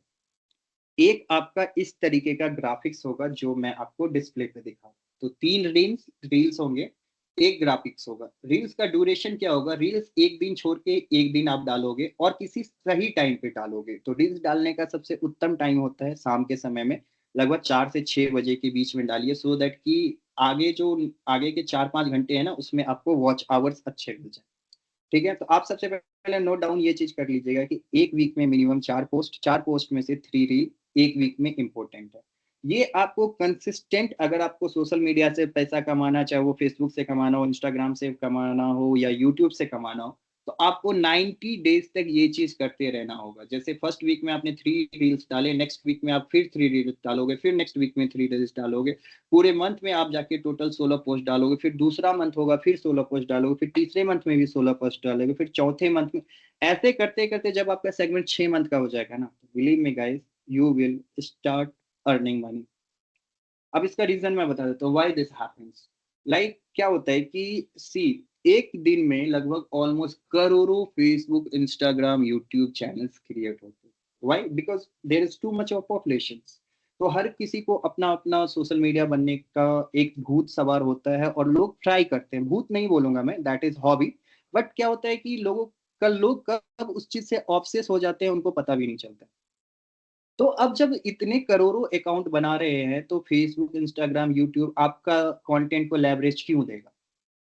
A: एक आपका इस तरीके का ग्राफिक्स होगा जो मैं आपको डिस्प्ले पे दिखा, तो 3 रील्स होंगे, एक ग्राफिक्स होगा। रील्स का ड्यूरेशन क्या होगा, रील्स एक दिन छोड़ के एक दिन आप डालोगे और किसी सही टाइम पे डालोगे। तो रील्स डालने का सबसे उत्तम टाइम होता है शाम के समय में, लगभग 4 से 6 बजे के बीच में डालिए, सो दैट कि आगे के 4-5 घंटे है ना, उसमें आपको वॉच आवर्स अच्छे मिल जाए, ठीक है। तो आप सबसे पहले नोट डाउन ये चीज कर लीजिएगा कि एक वीक में मिनिमम 4 पोस्ट, 4 पोस्ट में से 3 रील एक वीक में इंपॉर्टेंट है। ये आपको कंसिस्टेंट, अगर आपको सोशल मीडिया से पैसा कमाना, चाहे वो फेसबुक से कमाना हो, इंस्टाग्राम से कमाना हो या यूट्यूब से कमाना हो, तो आपको 90 डेज तक ये चीज करते रहना होगा। जैसे फर्स्ट वीक में आपने 3 रील्स डाले, नेक्स्ट वीक में आप फिर 3 रील्स डालोगे, फिर नेक्स्ट वीक में 3 रील्स डालोगे, पूरे मंथ में आप जाके टोटल 16 पोस्ट डालोगे, फिर दूसरा मंथ होगा फिर 16 पोस्ट डालोगे, फिर तीसरे मंथ में भी 16 पोस्ट डालोगे, फिर चौथे मंथ में, ऐसे करते करते जब आपका सेगमेंट 6 मंथ का हो जाएगा ना, believe me guys, you will start earning money. अब इसका रीजन मैं बता देता हूँ व्हाई दिस हैपेंस। लाइक क्या होता है कि सी, एक दिन में लगभग ऑलमोस्ट करोड़ों Facebook, Instagram, YouTube channels create होते हैं। Why? Because there is too much of population. तो हर किसी को अपना अपना सोशल मीडिया बनने का एक भूत सवार होता है, और लोग ट्राई करते हैं, भूत नहीं बोलूंगा मैं, दैट इज हॉबी, बट क्या होता है कि लोग कब उस चीज से ऑब्सेस हो जाते हैं उनको पता भी नहीं चलता। तो अब जब इतने करोड़ों अकाउंट बना रहे हैं, तो फेसबुक, इंस्टाग्राम, यूट्यूब आपका कंटेंट को लेवरेज क्यों देगा,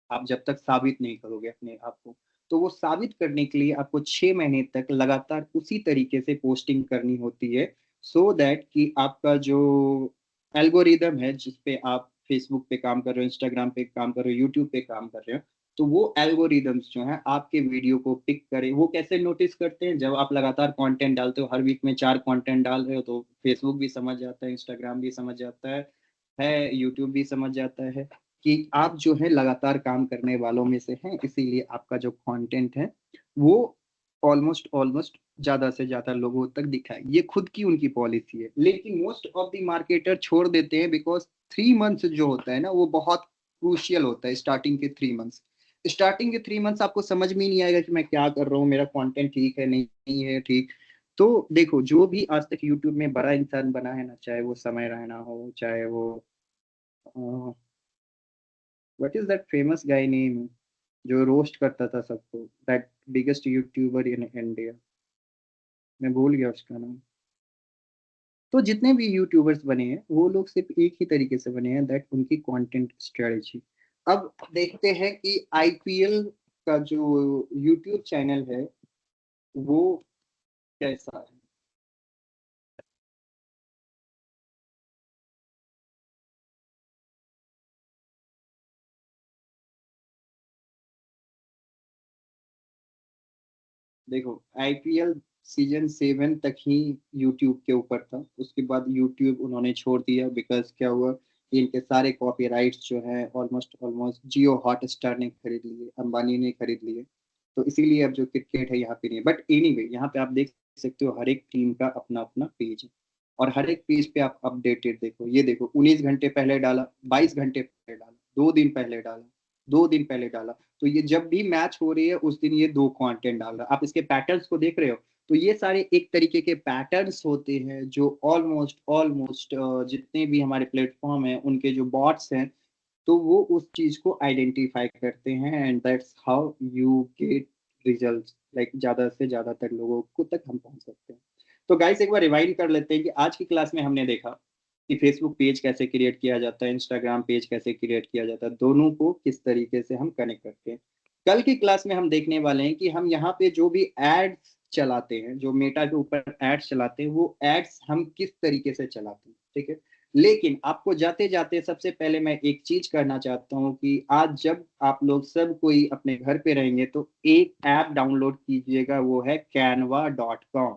A: आप जब तक साबित नहीं करोगे अपने आप को। तो वो साबित करने के लिए आपको 6 महीने तक लगातार उसी तरीके से पोस्टिंग करनी होती है, सो दैट कि आपका जो एल्गोरिदम है, जिसपे आप फेसबुक पे काम कर रहे हो, इंस्टाग्राम पे काम कर रहे हो, यूट्यूब पे काम कर रहे हो, तो वो एल्गोरिदम्स जो है आपके वीडियो को पिक करे। वो कैसे नोटिस करते हैं, जब आप लगातार कंटेंट डालते हो, हर वीक में 4 कंटेंट डाल रहे हो, तो फेसबुक भी समझ जाता है, इंस्टाग्राम भी समझ जाता है यूट्यूब भी समझ जाता है कि आप जो है लगातार काम करने वालों में से हैं, इसीलिए आपका जो कंटेंट है वो ऑलमोस्ट ज्यादा से ज्यादा लोगों तक दिखाए। ये खुद की उनकी पॉलिसी है, लेकिन मोस्ट ऑफ द मार्केटर छोड़ देते हैं, बिकॉज 3 मंथ्स जो होता है ना, वो बहुत क्रूशियल होता है। स्टार्टिंग के 3 मंथ्स आपको समझ में नहीं आएगा कि मैं क्या कर रहा हूँ, मेरा कंटेंट ठीक है नहीं है ठीक, तो देखो जो भी आज तक यूट्यूब में बड़ा इंसान बना है ना, चाहे वो समय रैना हो, चाहे वो what is that famous guy name जो रोस्ट करता था सबको, that biggest YouTuber in India, मैं भूल गया उसका नाम। तो जितने भी यूट्यूबर्स बने हैं वो लोग सिर्फ एक ही तरीके से बने हैं, दैट उनकी कंटेंट स्ट्रेटजी। अब देखते हैं कि आईपीएल का जो यूट्यूब चैनल है वो कैसा है। देखो आईपीएल सीजन 7 तक ही यूट्यूब के ऊपर था, उसके बाद यूट्यूब उन्होंने छोड़ दिया, बिकॉज क्या हुआ कि इनके सारे कॉपीराइट्स जो है ऑलमोस्ट ऑलमोस्ट जियो हॉटस्टार ने खरीद लिए, अंबानी ने खरीद लिए। तो इसीलिए अब जो क्रिकेट है यहाँ पे नहीं है। बट एनीवे यहाँ पे आप देख सकते हो हर एक टीम का अपना अपना पेज है, और हर एक पेज पे आप अपडेटेड देखो। ये देखो 19 घंटे पहले डाला, 22 घंटे पहले डाला, 2 दिन पहले डाला, 2 दिन पहले डाला। तो ये जब भी मैच हो रही है उस दिन ये 2 कंटेंट डाल रहा है। आप इसके पैटर्न्स को देख रहे हो, तो ये सारे एक तरीके के पैटर्न्स होते हैं जो ऑलमोस्ट ऑलमोस्ट जितने भी हमारे प्लेटफॉर्म हैं उनके जो बॉट्स हैं, तो वो उस चीज को आइडेंटिफाई करते हैं, and that's how you get results, like ज्यादा से ज्यादातर लोगों को तक हम पहुंच सकते हैं। तो गाइस एक बार रिवाइंड कर लेते हैं कि आज की क्लास में हमने देखा कि फेसबुक पेज कैसे क्रिएट किया जाता है, इंस्टाग्राम पेज कैसे क्रिएट किया जाता है, दोनों को किस तरीके से हम कनेक्ट करते हैं। कल की क्लास में हम देखने वाले हैं कि हम यहाँ पे जो भी एड्स चलाते हैं, जो मेटा के ऊपर एड्स चलाते हैं, वो एड्स हम किस तरीके से चलाते हैं, ठीक है। लेकिन आपको जाते जाते सबसे पहले मैं एक चीज करना चाहता हूँ कि आज जब आप लोग सब कोई अपने घर पे रहेंगे तो एक ऐप डाउनलोड कीजिएगा, वो है canva.com।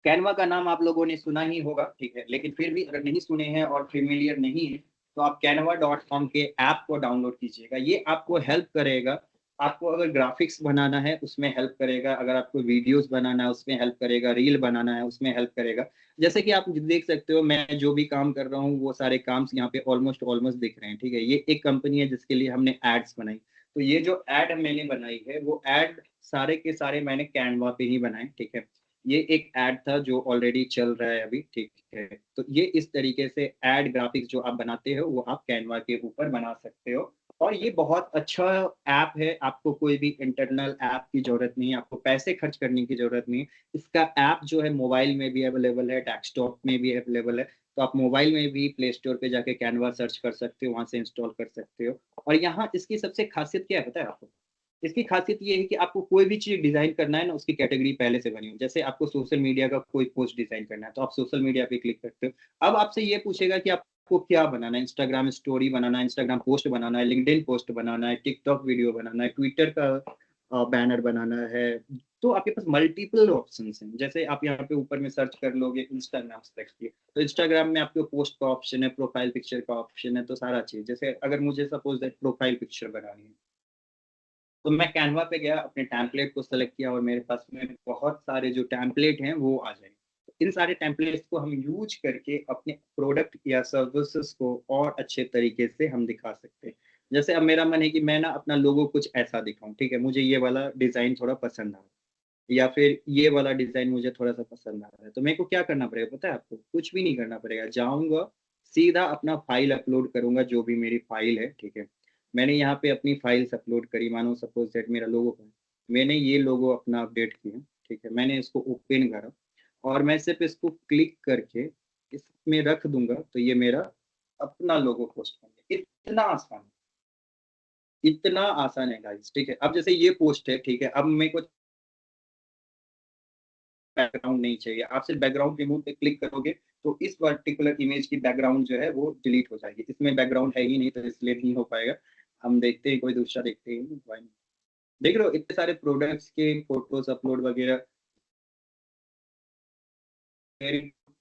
A: कैनवा का नाम आप लोगों ने सुना ही होगा, ठीक है, लेकिन फिर भी अगर नहीं सुने हैं और फेमिलियर नहीं है तो आप canva.com के ऐप को डाउनलोड कीजिएगा। ये आपको हेल्प करेगा, आपको अगर ग्राफिक्स बनाना है उसमें हेल्प करेगा, अगर आपको वीडियोस बनाना है उसमें हेल्प करेगा, रील बनाना है उसमें हेल्प करेगा। जैसे कि आप देख सकते हो मैं जो भी काम कर रहा हूँ वो सारे काम यहाँ पे ऑलमोस्ट ऑलमोस्ट दिख रहे हैं, ठीक है। ये एक कंपनी है जिसके लिए हमने एड्स बनाई, तो ये जो एड मैंने बनाई है वो एड सारे के सारे मैंने कैनवा पे ही बनाए, ठीक है। ये एक ऐड था जो ऑलरेडी चल रहा है अभी, ठीक है। तो ये इस तरीके से ऐड ग्राफिक्स जो आप बनाते हो वो आप कैनवा के ऊपर बना सकते हो, और ये बहुत अच्छा ऐप है। आपको कोई भी इंटरनल ऐप की जरूरत नहीं है, आपको पैसे खर्च करने की जरूरत नहीं है। इसका ऐप जो है मोबाइल में भी अवेलेबल है, डेस्कटॉप में भी अवेलेबल है। तो आप मोबाइल में भी प्ले स्टोर पे जाके कैनवा सर्च कर सकते हो, वहां से इंस्टॉल कर सकते हो। और यहाँ इसकी सबसे खासियत क्या है पता है आपको? इसकी खासियत ये है कि आपको कोई भी चीज डिजाइन करना है ना, उसकी कैटेगरी पहले से बनी हो। जैसे आपको सोशल मीडिया का कोई पोस्ट डिजाइन करना है तो आप सोशल मीडिया पे क्लिक करते हो। अब आपसे ये पूछेगा कि आपको क्या बनाना है, इंस्टाग्राम स्टोरी बनाना है, इंस्टाग्राम पोस्ट बनाना है, लिंक्डइन पोस्ट बनाना है, टिकटॉक वीडियो बनाना है, ट्विटर का बैनर बनाना है। तो आपके पास मल्टीपल ऑप्शन हैं। जैसे आप यहाँ पे ऊपर में सर्च कर लोगे इंस्टाग्राम सेलेक्ट किए, तो इंस्टाग्राम में आपके पोस्ट का ऑप्शन है, प्रोफाइल पिक्चर का ऑप्शन है, तो सारा चीज। जैसे अगर मुझे सपोज दैट प्रोफाइल पिक्चर बनानी है तो मैं कैनवा पे गया, अपने टेम्पलेट को सेलेक्ट किया और मेरे पास में बहुत सारे जो टेम्पलेट हैं वो आ जाएंगे। इन सारे टेम्पलेट्स को हम यूज करके अपने प्रोडक्ट या सर्विसेज को और अच्छे तरीके से हम दिखा सकते हैं। जैसे अब मेरा मन है कि मैं ना अपना लोगो कुछ ऐसा दिखाऊं, ठीक है, मुझे ये वाला डिजाइन थोड़ा पसंद आ रहा है, या फिर ये वाला डिजाइन मुझे थोड़ा सा पसंद आ रहा है, तो मेरे को क्या करना पड़ेगा पता है आपको? कुछ भी नहीं करना पड़ेगा, जाऊंगा सीधा अपना फाइल अपलोड करूंगा, जो भी मेरी फाइल है, ठीक है। मैंने यहाँ पे अपनी फाइल्स अपलोड करी, मानो सपोज दैट मेरा लोगो है, मैंने ये लोगो अपना अपडेट किया, ठीक है, मैंने इसको ओपन करा और मैं सिर्फ इसको क्लिक करके इसमें रख दूंगा तो ये मेरा अपना लोगो पोस्ट बन गया। इतना आसान है, इतना आसान है गाइस, ठीक है। अब जैसे ये पोस्ट है, ठीक है, अब मेरे को बैकग्राउंड नहीं चाहिए, आप सिर्फ बैकग्राउंड रिमूव पे क्लिक करोगे तो इस पर्टिकुलर इमेज की बैकग्राउंड जो है वो डिलीट हो जाएगी। इसमें बैकग्राउंड है ही नहीं तो इसलिए नहीं हो पाएगा। हम देखते हैं कोई दूसरा, देखते हैं देख रहे हो इतने सारे प्रोडक्ट्स के फोटोज अपलोड वगैरह,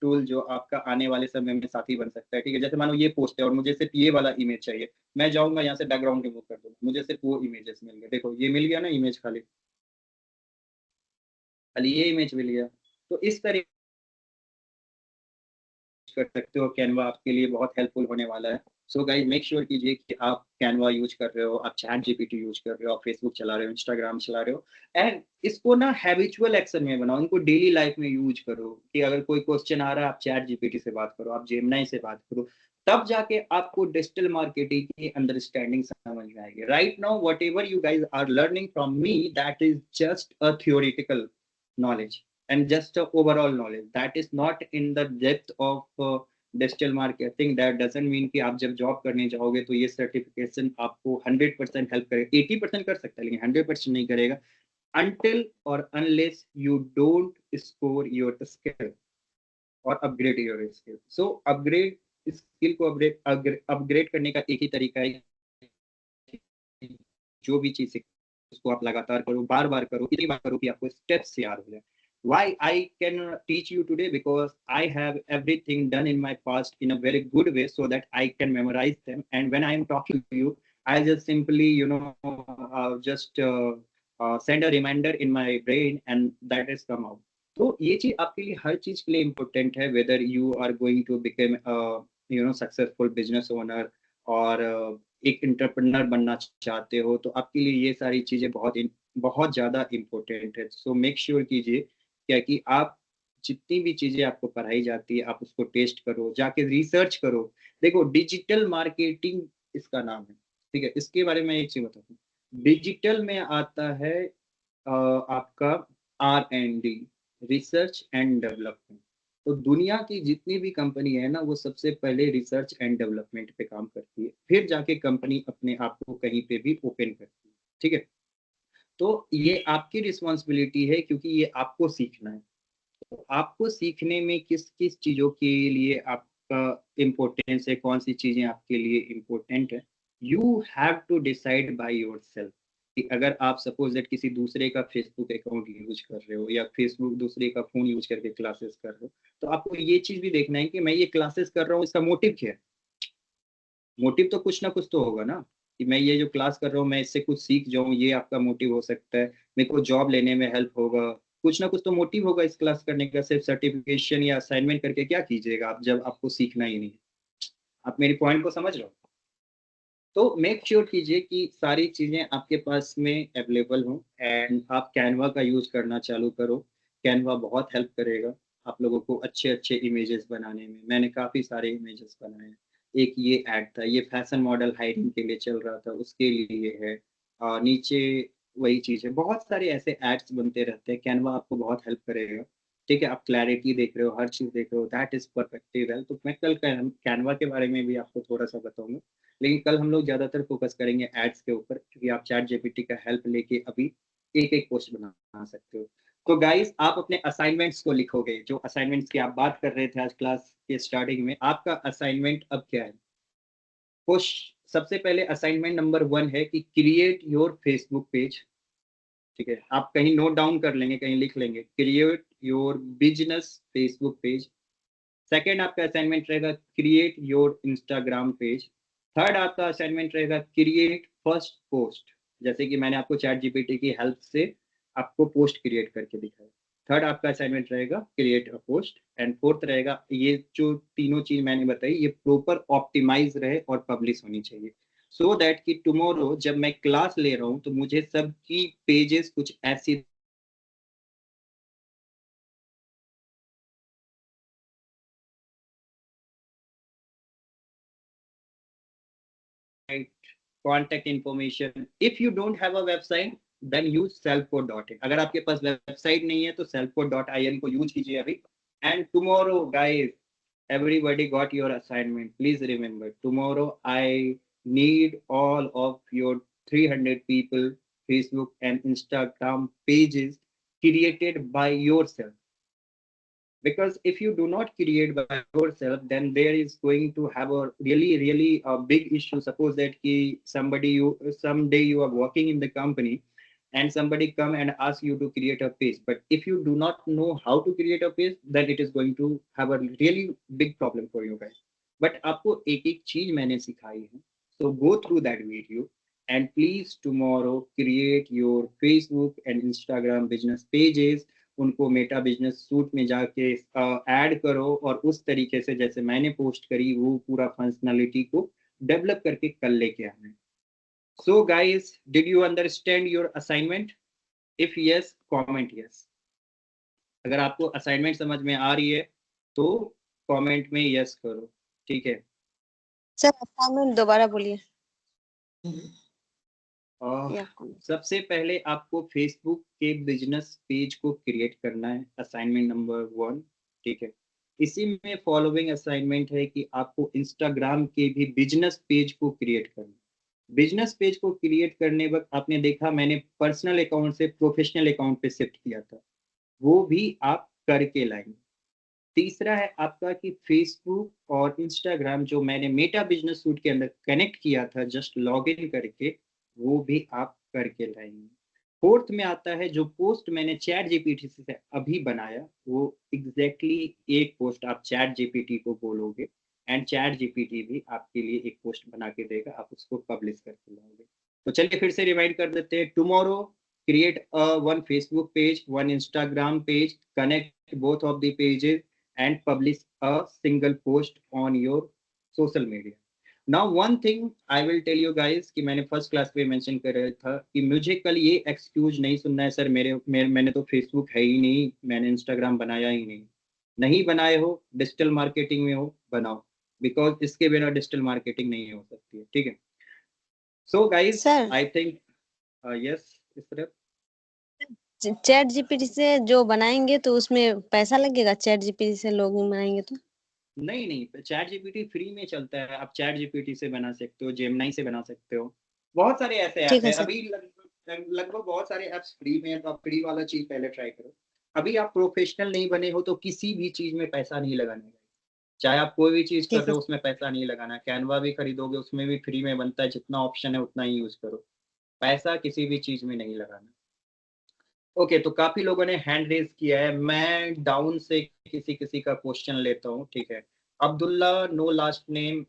A: टूल जो आपका आने वाले समय में साथी बन सकता है, ठीक है। जैसे मानो ये पोस्ट है और मुझे सिर्फ ये वाला इमेज चाहिए, मैं जाऊंगा यहाँ से बैकग्राउंड रिमूव कर दूंगा, मुझे सिर्फ वो इमेजेस मिल गए। देखो ये मिल गया ना इमेज, खाली खाली ये इमेज मिल गया। तो इस तरीके कर सकते हो, कैनवा आपके लिए बहुत हेल्पफुल होने वाला है। सो गाइस मेक श्योर कीजिए कि आप कैनवा यूज कर रहे हो, आप चैट जीपीटी यूज कर रहे हो, आप फेसबुक चला रहे हो, इंस्टाग्राम चला रहे हो, एंड इसको ना हैबिचुअल एक्शन में बनाओ, इनको डेली लाइफ में यूज करो कि अगर कोई क्वेश्चन आ रहा है आप चैट जीपीटी से बात करो, आप जेमिनी से बात करो, तब जाके आपको डिजिटल मार्केटिंग की अंडरस्टैंडिंग समझ में आएगी। Right now whatever you guys are learning from me, that is just a theoretical knowledge and just a overall knowledge, that is not in the depth of digital marketing. That doesn't mean कि आप जब job करने जाओगे तो ये certification आपको 100% help करेगा, 80% कर सकता है लेकिन 100% नहीं करेगा, until or unless you don't score your skill or upgrade your skill. So upgrade skill को अपग्रेड करने का एक ही तरीका है, जो भी चीज उसको आप लगातार करो, बार बार करो, इतनी बार करो कि आपको स्टेप्स याद हो जाए। Why I can teach you today? Because I have everything done in my past in a very good way so that I can memorize them. And when I am talking to you, I just simply, send a reminder in my brain and that has come out. तो ये चीज आपके लिए हर चीज के लिए important है, whether you are going to become successful business owner और एक इंटरप्रेन्योर बनना चाहते हो, तो आपके लिए ये सारी चीजें बहुत ज्यादा इम्पोर्टेंट है। सो मेक श्योर कीजिए क्या कि आप जितनी भी चीजें आपको पढ़ाई जाती है आप उसको टेस्ट करो, जाके रिसर्च करो। देखो डिजिटल मार्केटिंग इसका नाम है, ठीक है, इसके बारे में एक चीज बताता हूँ। डिजिटल में आता है आपका R&D, रिसर्च एंड डेवलपमेंट। तो दुनिया की जितनी भी कंपनी है ना वो सबसे पहले रिसर्च एंड डेवलपमेंट पे काम करती है, फिर जाके कंपनी अपने आप को कहीं पे भी ओपन करती है, ठीक है। तो ये आपकी रिस्पॉन्सिबिलिटी है क्योंकि ये आपको सीखना है। तो आपको सीखने में किस किस चीज़ों के लिए आपका इम्पोर्टेंस है, कौन सी चीज़ें आपके लिए इम्पोर्टेंट है, you have to decide by yourself. कि अगर आप सपोज दैट किसी दूसरे का फेसबुक अकाउंट यूज कर रहे हो या फेसबुक दूसरे का फ़ोन यूज करके क्लासेस कर रहे हो, तो आपको ये चीज़ भी देखना है कि मैं ये क्लासेस कर रहा हूँ इसका मोटिव क्या है। मोटिव तो कुछ ना कुछ तो होगा ना, कि मैं ये जो क्लास कर रहा हूँ मैं इससे कुछ सीख जाऊँ, ये आपका मोटिव हो सकता है। मेरे को जॉब लेने में हेल्प होगा, कुछ ना कुछ तो मोटिव होगा इस क्लास करने का। सिर्फ सर्टिफिकेशन या असाइनमेंट करके क्या कीजिएगा आप जब आपको सीखना ही नहीं है। आप मेरी पॉइंट को समझ रहे हो? तो मेक श्योर कीजिए कि सारी चीज़ें आपके पास में अवेलेबल हों एंड आप कैनवा का यूज़ करना चालू करो। कैनवा बहुत हेल्प करेगा आप लोगों को अच्छे अच्छे इमेजेस बनाने में। मैंने काफ़ी सारे इमेजेस बनाए हैं। एक ये ऐड था, ये फैशन मॉडल हायरिंग के लिए चल रहा था, उसके लिए है। नीचे वही चीज़ है, बहुत सारे ऐसे एड्स बनते रहते हैं। कैनवा आपको बहुत हेल्प करेगा, ठीक है। आप क्लैरिटी देख रहे हो, हर चीज़ देख रहे हो, दैट इज़ परफेक्टली वेल। तो मैं कल कैनवा के बारे में भी आपको थोड़ा सा बताऊंगा, लेकिन कल हम लोग ज़्यादातर फोकस करेंगे एड्स के ऊपर, क्योंकि आप चैट जीपीटी का हेल्प लेके अभी एक एक पोस्ट बना सकते हो। तो गाइस आप अपने असाइनमेंट्स को लिखोगे, जो असाइनमेंट्स की आप बात कर रहे थे आज क्लास के स्टार्टिंग में। आपका असाइनमेंट अब क्या है? सबसे पहले असाइनमेंट नंबर 1 है कि क्रिएट योर फेसबुक पेज, ठीक है। आप कहीं नोट डाउन कर लेंगे, कहीं लिख लेंगे, create your business Facebook page. Second आपका असाइनमेंट रहेगा create your Instagram page. Third आपका असाइनमेंट रहेगा क्रिएट फर्स्ट पोस्ट, जैसे कि मैंने आपको चैट जीपीटी की हेल्प से आपको पोस्ट क्रिएट करके दिखाया। थर्ड आपका असाइनमेंट रहेगा create a post. And fourth रहेगा, ये जो तीनों चीज मैंने बताई ये प्रॉपर ऑप्टिमाइज रहे और पब्लिश होनी चाहिए, सो दैट कि टुमारो जब मैं क्लास ले रहा हूँ तो मुझे सबकी पेजेस कुछ ऐसी contact information. If you don't have a website, then use selfcode.in. अगर आपके पास वेबसाइट नहीं है तो selfcode.in को यूज कीजिए अभी। And tomorrow, guys, everybody got your assignment. Please remember, tomorrow I need all of your 300 people Facebook and Instagram pages created by yourself. Because if you do not create by yourself, then there is going to have a really a big issue. Suppose that someday you are working in the company and somebody come and ask you to create a page, but if you do not know how to create a page, then it is going to have a really big problem for you guys. But आपको एक एक चीज मैंने सिखाई है, so go through that video and please tomorrow create your Facebook and Instagram business pages. उनको Meta business suit में जाके ऐड करो और उस तरीके से जैसे मैंने पोस्ट करी वो पूरा फंक्शनलिटी को डेवलप करके कल लेके आना है। So guys, did you understand your assignment? If yes, comment yes. अगर आपको असाइनमेंट समझ में आ रही है तो कमेंट में यस करो, ठीक है।
D: सर असाइनमेंट दोबारा बोलिए।
A: सबसे पहले आपको फेसबुक के बिजनेस पेज को क्रिएट करना है, असाइनमेंट नंबर 1, ठीक है। इसी में फॉलोइंग असाइनमेंट है कि आपको इंस्टाग्राम के भी बिजनेस पेज को क्रिएट करना है। बिजनेस पेज को क्रिएट करने वक्त आपने देखा मैंने पर्सनल अकाउंट से प्रोफेशनल अकाउंट पे शिफ्ट किया था, वो भी आप करके लाएंगे। तीसरा है आपका कि फेसबुक और इंस्टाग्राम जो मैंने मेटा बिजनेस सूट के अंदर कनेक्ट किया था जस्ट लॉग इन करके, वो भी आप करके लाएंगे। फोर्थ में आता है जो पोस्ट मैंने चैट जीपीटी से अभी बनाया, वो एग्जैक्टली एक पोस्ट आप चैट जीपीटी को बोलोगे एंड चैट जीपीटी भी आपके लिए एक पोस्ट बना के देगा, आप उसको पब्लिश करके लाओगे। तो चलिए फिर से रिमाइंड कर देते हैं। Tomorrow create one Facebook page, one Instagram page, connect both of the pages and publish a single post on your social media. Now one thing I will tell you guys कि मैंने first class पे mention कर रहा था कि मुझे कल ये एक्सक्यूज नहीं सुनना है, सर मैंने तो फेसबुक है ही नहीं, मैंने इंस्टाग्राम बनाया ही नहीं। नहीं बनाए हो, डिजिटल मार्केटिंग में हो, बनाओ, बिकॉज इसके बिना डिजिटल मार्केटिंग नहीं हो सकती है, ठीक है। So guys I think yes, इस तरह
D: चैट जीपीटी से जो बनाएंगे तो उसमें पैसा लगेगा? चैट जीपीटी से लोग बनाएंगे तो
A: नहीं, चैट जीपीटी फ्री में चलता है, आप चैट जीपीटी से बना सकते हो, जेमिनी से बना सकते हो, बहुत सारे ऐसे ऐप है अभी लगभग बहुत सारे ऐप्स फ्री में है, तो आप फ्री वाला चीज पहले ट्राई करो। अभी आप प्रोफेशनल नहीं बने हो तो किसी भी चीज में पैसा नहीं लगाने का, चाहे आप कोई भी चीज कर रहे हो उसमें पैसा नहीं लगाना। कैनवा भी खरीदोगे उसमें भी फ्री में बनता है, जितना ऑप्शन है उतना ही यूज करो, पैसा किसी भी चीज में नहीं लगाना। ओके, तो काफी लोगों ने हैंड रेज किया है, मैं डाउन से किसी किसी का क्वेश्चन लेता हूँ, ठीक है। अब्दुल्ला, नो लास्ट नेम,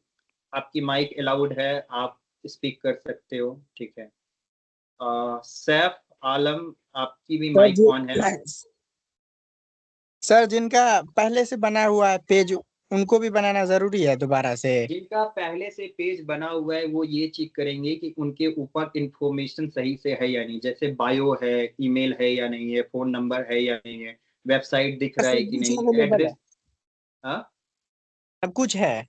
A: आपकी माइक अलाउड है, आप स्पीक कर सकते हो, ठीक है। सैफ आलम, आपकी भी माइक ऑन है।
E: सर जिनका पहले से बना हुआ है पेज उनको भी बनाना जरूरी है दोबारा से?
A: जिनका पहले से पेज बना हुआ है वो ये चेक करेंगे कि उनके ऊपर इंफॉर्मेशन सही से है या नहीं, जैसे बायो है, ईमेल है या नहीं है, फोन नंबर है या नहीं है, वेबसाइट दिख रहा है कि नहीं, एड्रेस। हाँ,
E: सब कुछ है।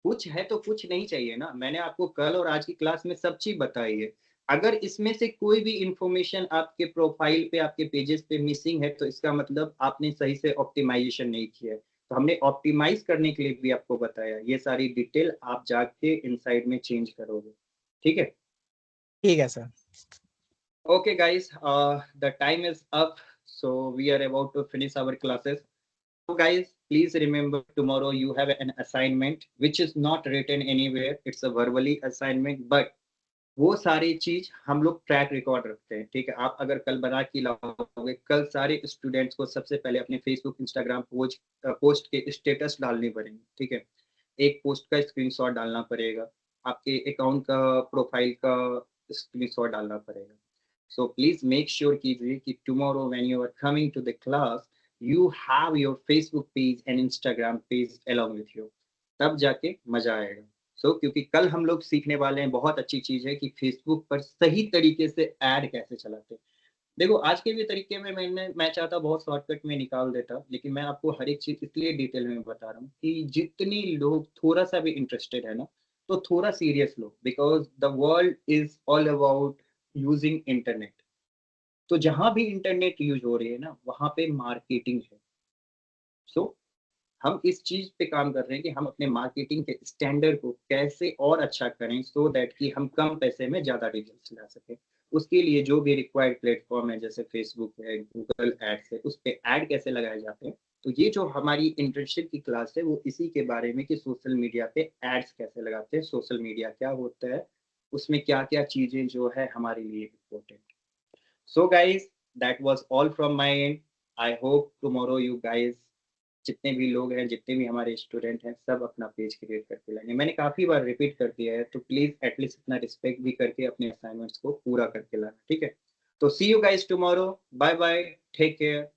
A: कुछ है तो कुछ नहीं चाहिए ना, मैंने आपको कल और आज की क्लास में सब चीज बताई है। अगर इसमें से कोई भी इंफॉर्मेशन आपके प्रोफाइल पे, आपके पेजेस पे मिसिंग है तो इसका मतलब आपने सही से ऑप्टिमाइजेशन नहीं किया है। तो हमने ऑप्टिमाइज करने के लिए भी आपको बताया, ये सारी डिटेल आप जाके इनसाइड में चेंज करोगे, ठीक है।
E: ठीक है sir.
A: Okay guys, the time is up, so we are about to finish our classes. So guys, please remember tomorrow you have an assignment which is not written anywhere, it's a verbally assignment, but वो सारी चीज हम लोग track record रखते हैं, ठीक है। आप अगर कल बना के लाओगे, कल सारे स्टूडेंट्स को सबसे पहले अपने फेसबुक इंस्टाग्राम पोस्ट के स्टेटस डालने पड़ेंगे, ठीक है। एक पोस्ट का स्क्रीनशॉट डालना पड़ेगा, आपके अकाउंट का प्रोफाइल का स्क्रीनशॉट डालना पड़ेगा। So please make sure कि tomorrow when you are coming to the class, you have your Facebook page and Instagram page along with you. तब जाके मजा आएगा। क्योंकि कल हम लोग सीखने वाले हैं, बहुत अच्छी चीज है कि फेसबुक पर सही तरीके से ऐड कैसे चलाते हैं। देखो आज के भी तरीके में मैं चाहता बहुत शॉर्टकट में निकाल देता, लेकिन मैं आपको हर एक चीज इसलिए डिटेल में बता रहा हूँ कि जितने लोग थोड़ा सा भी इंटरेस्टेड है ना, तो थोड़ा serious low, because the world is all about using internet. तो जहां भी इंटरनेट यूज हो रही है ना, वहां पे मार्केटिंग है। हम इस चीज पे काम कर रहे हैं कि हम अपने मार्केटिंग के स्टैंडर्ड को कैसे और अच्छा करें, सो दैट कि हम कम पैसे में ज्यादा रिजल्ट्स ला सकें। उसके लिए जो भी रिक्वायर्ड प्लेटफॉर्म है, जैसे फेसबुक है, गूगल एड्स है, उस पर ऐड कैसे लगाए जाते हैं। तो ये जो हमारी इंटर्नशिप की क्लास है वो इसी के बारे में कि सोशल मीडिया पे एड्स कैसे लगाते हैं, सोशल मीडिया क्या होता है, उसमें क्या क्या चीजें जो है हमारे लिए important. So guys, that was all from my and. I hope tomorrow you guys, जितने भी लोग हैं, जितने भी हमारे स्टूडेंट हैं, सब अपना पेज क्रिएट करके लाएंगे। मैंने काफ़ी बार रिपीट कर दिया है, तो प्लीज़ एटलीस्ट इतना रिस्पेक्ट भी करके अपने असाइनमेंट्स को पूरा करके लाना, ठीक है। तो see you guys tomorrow, bye bye, take care.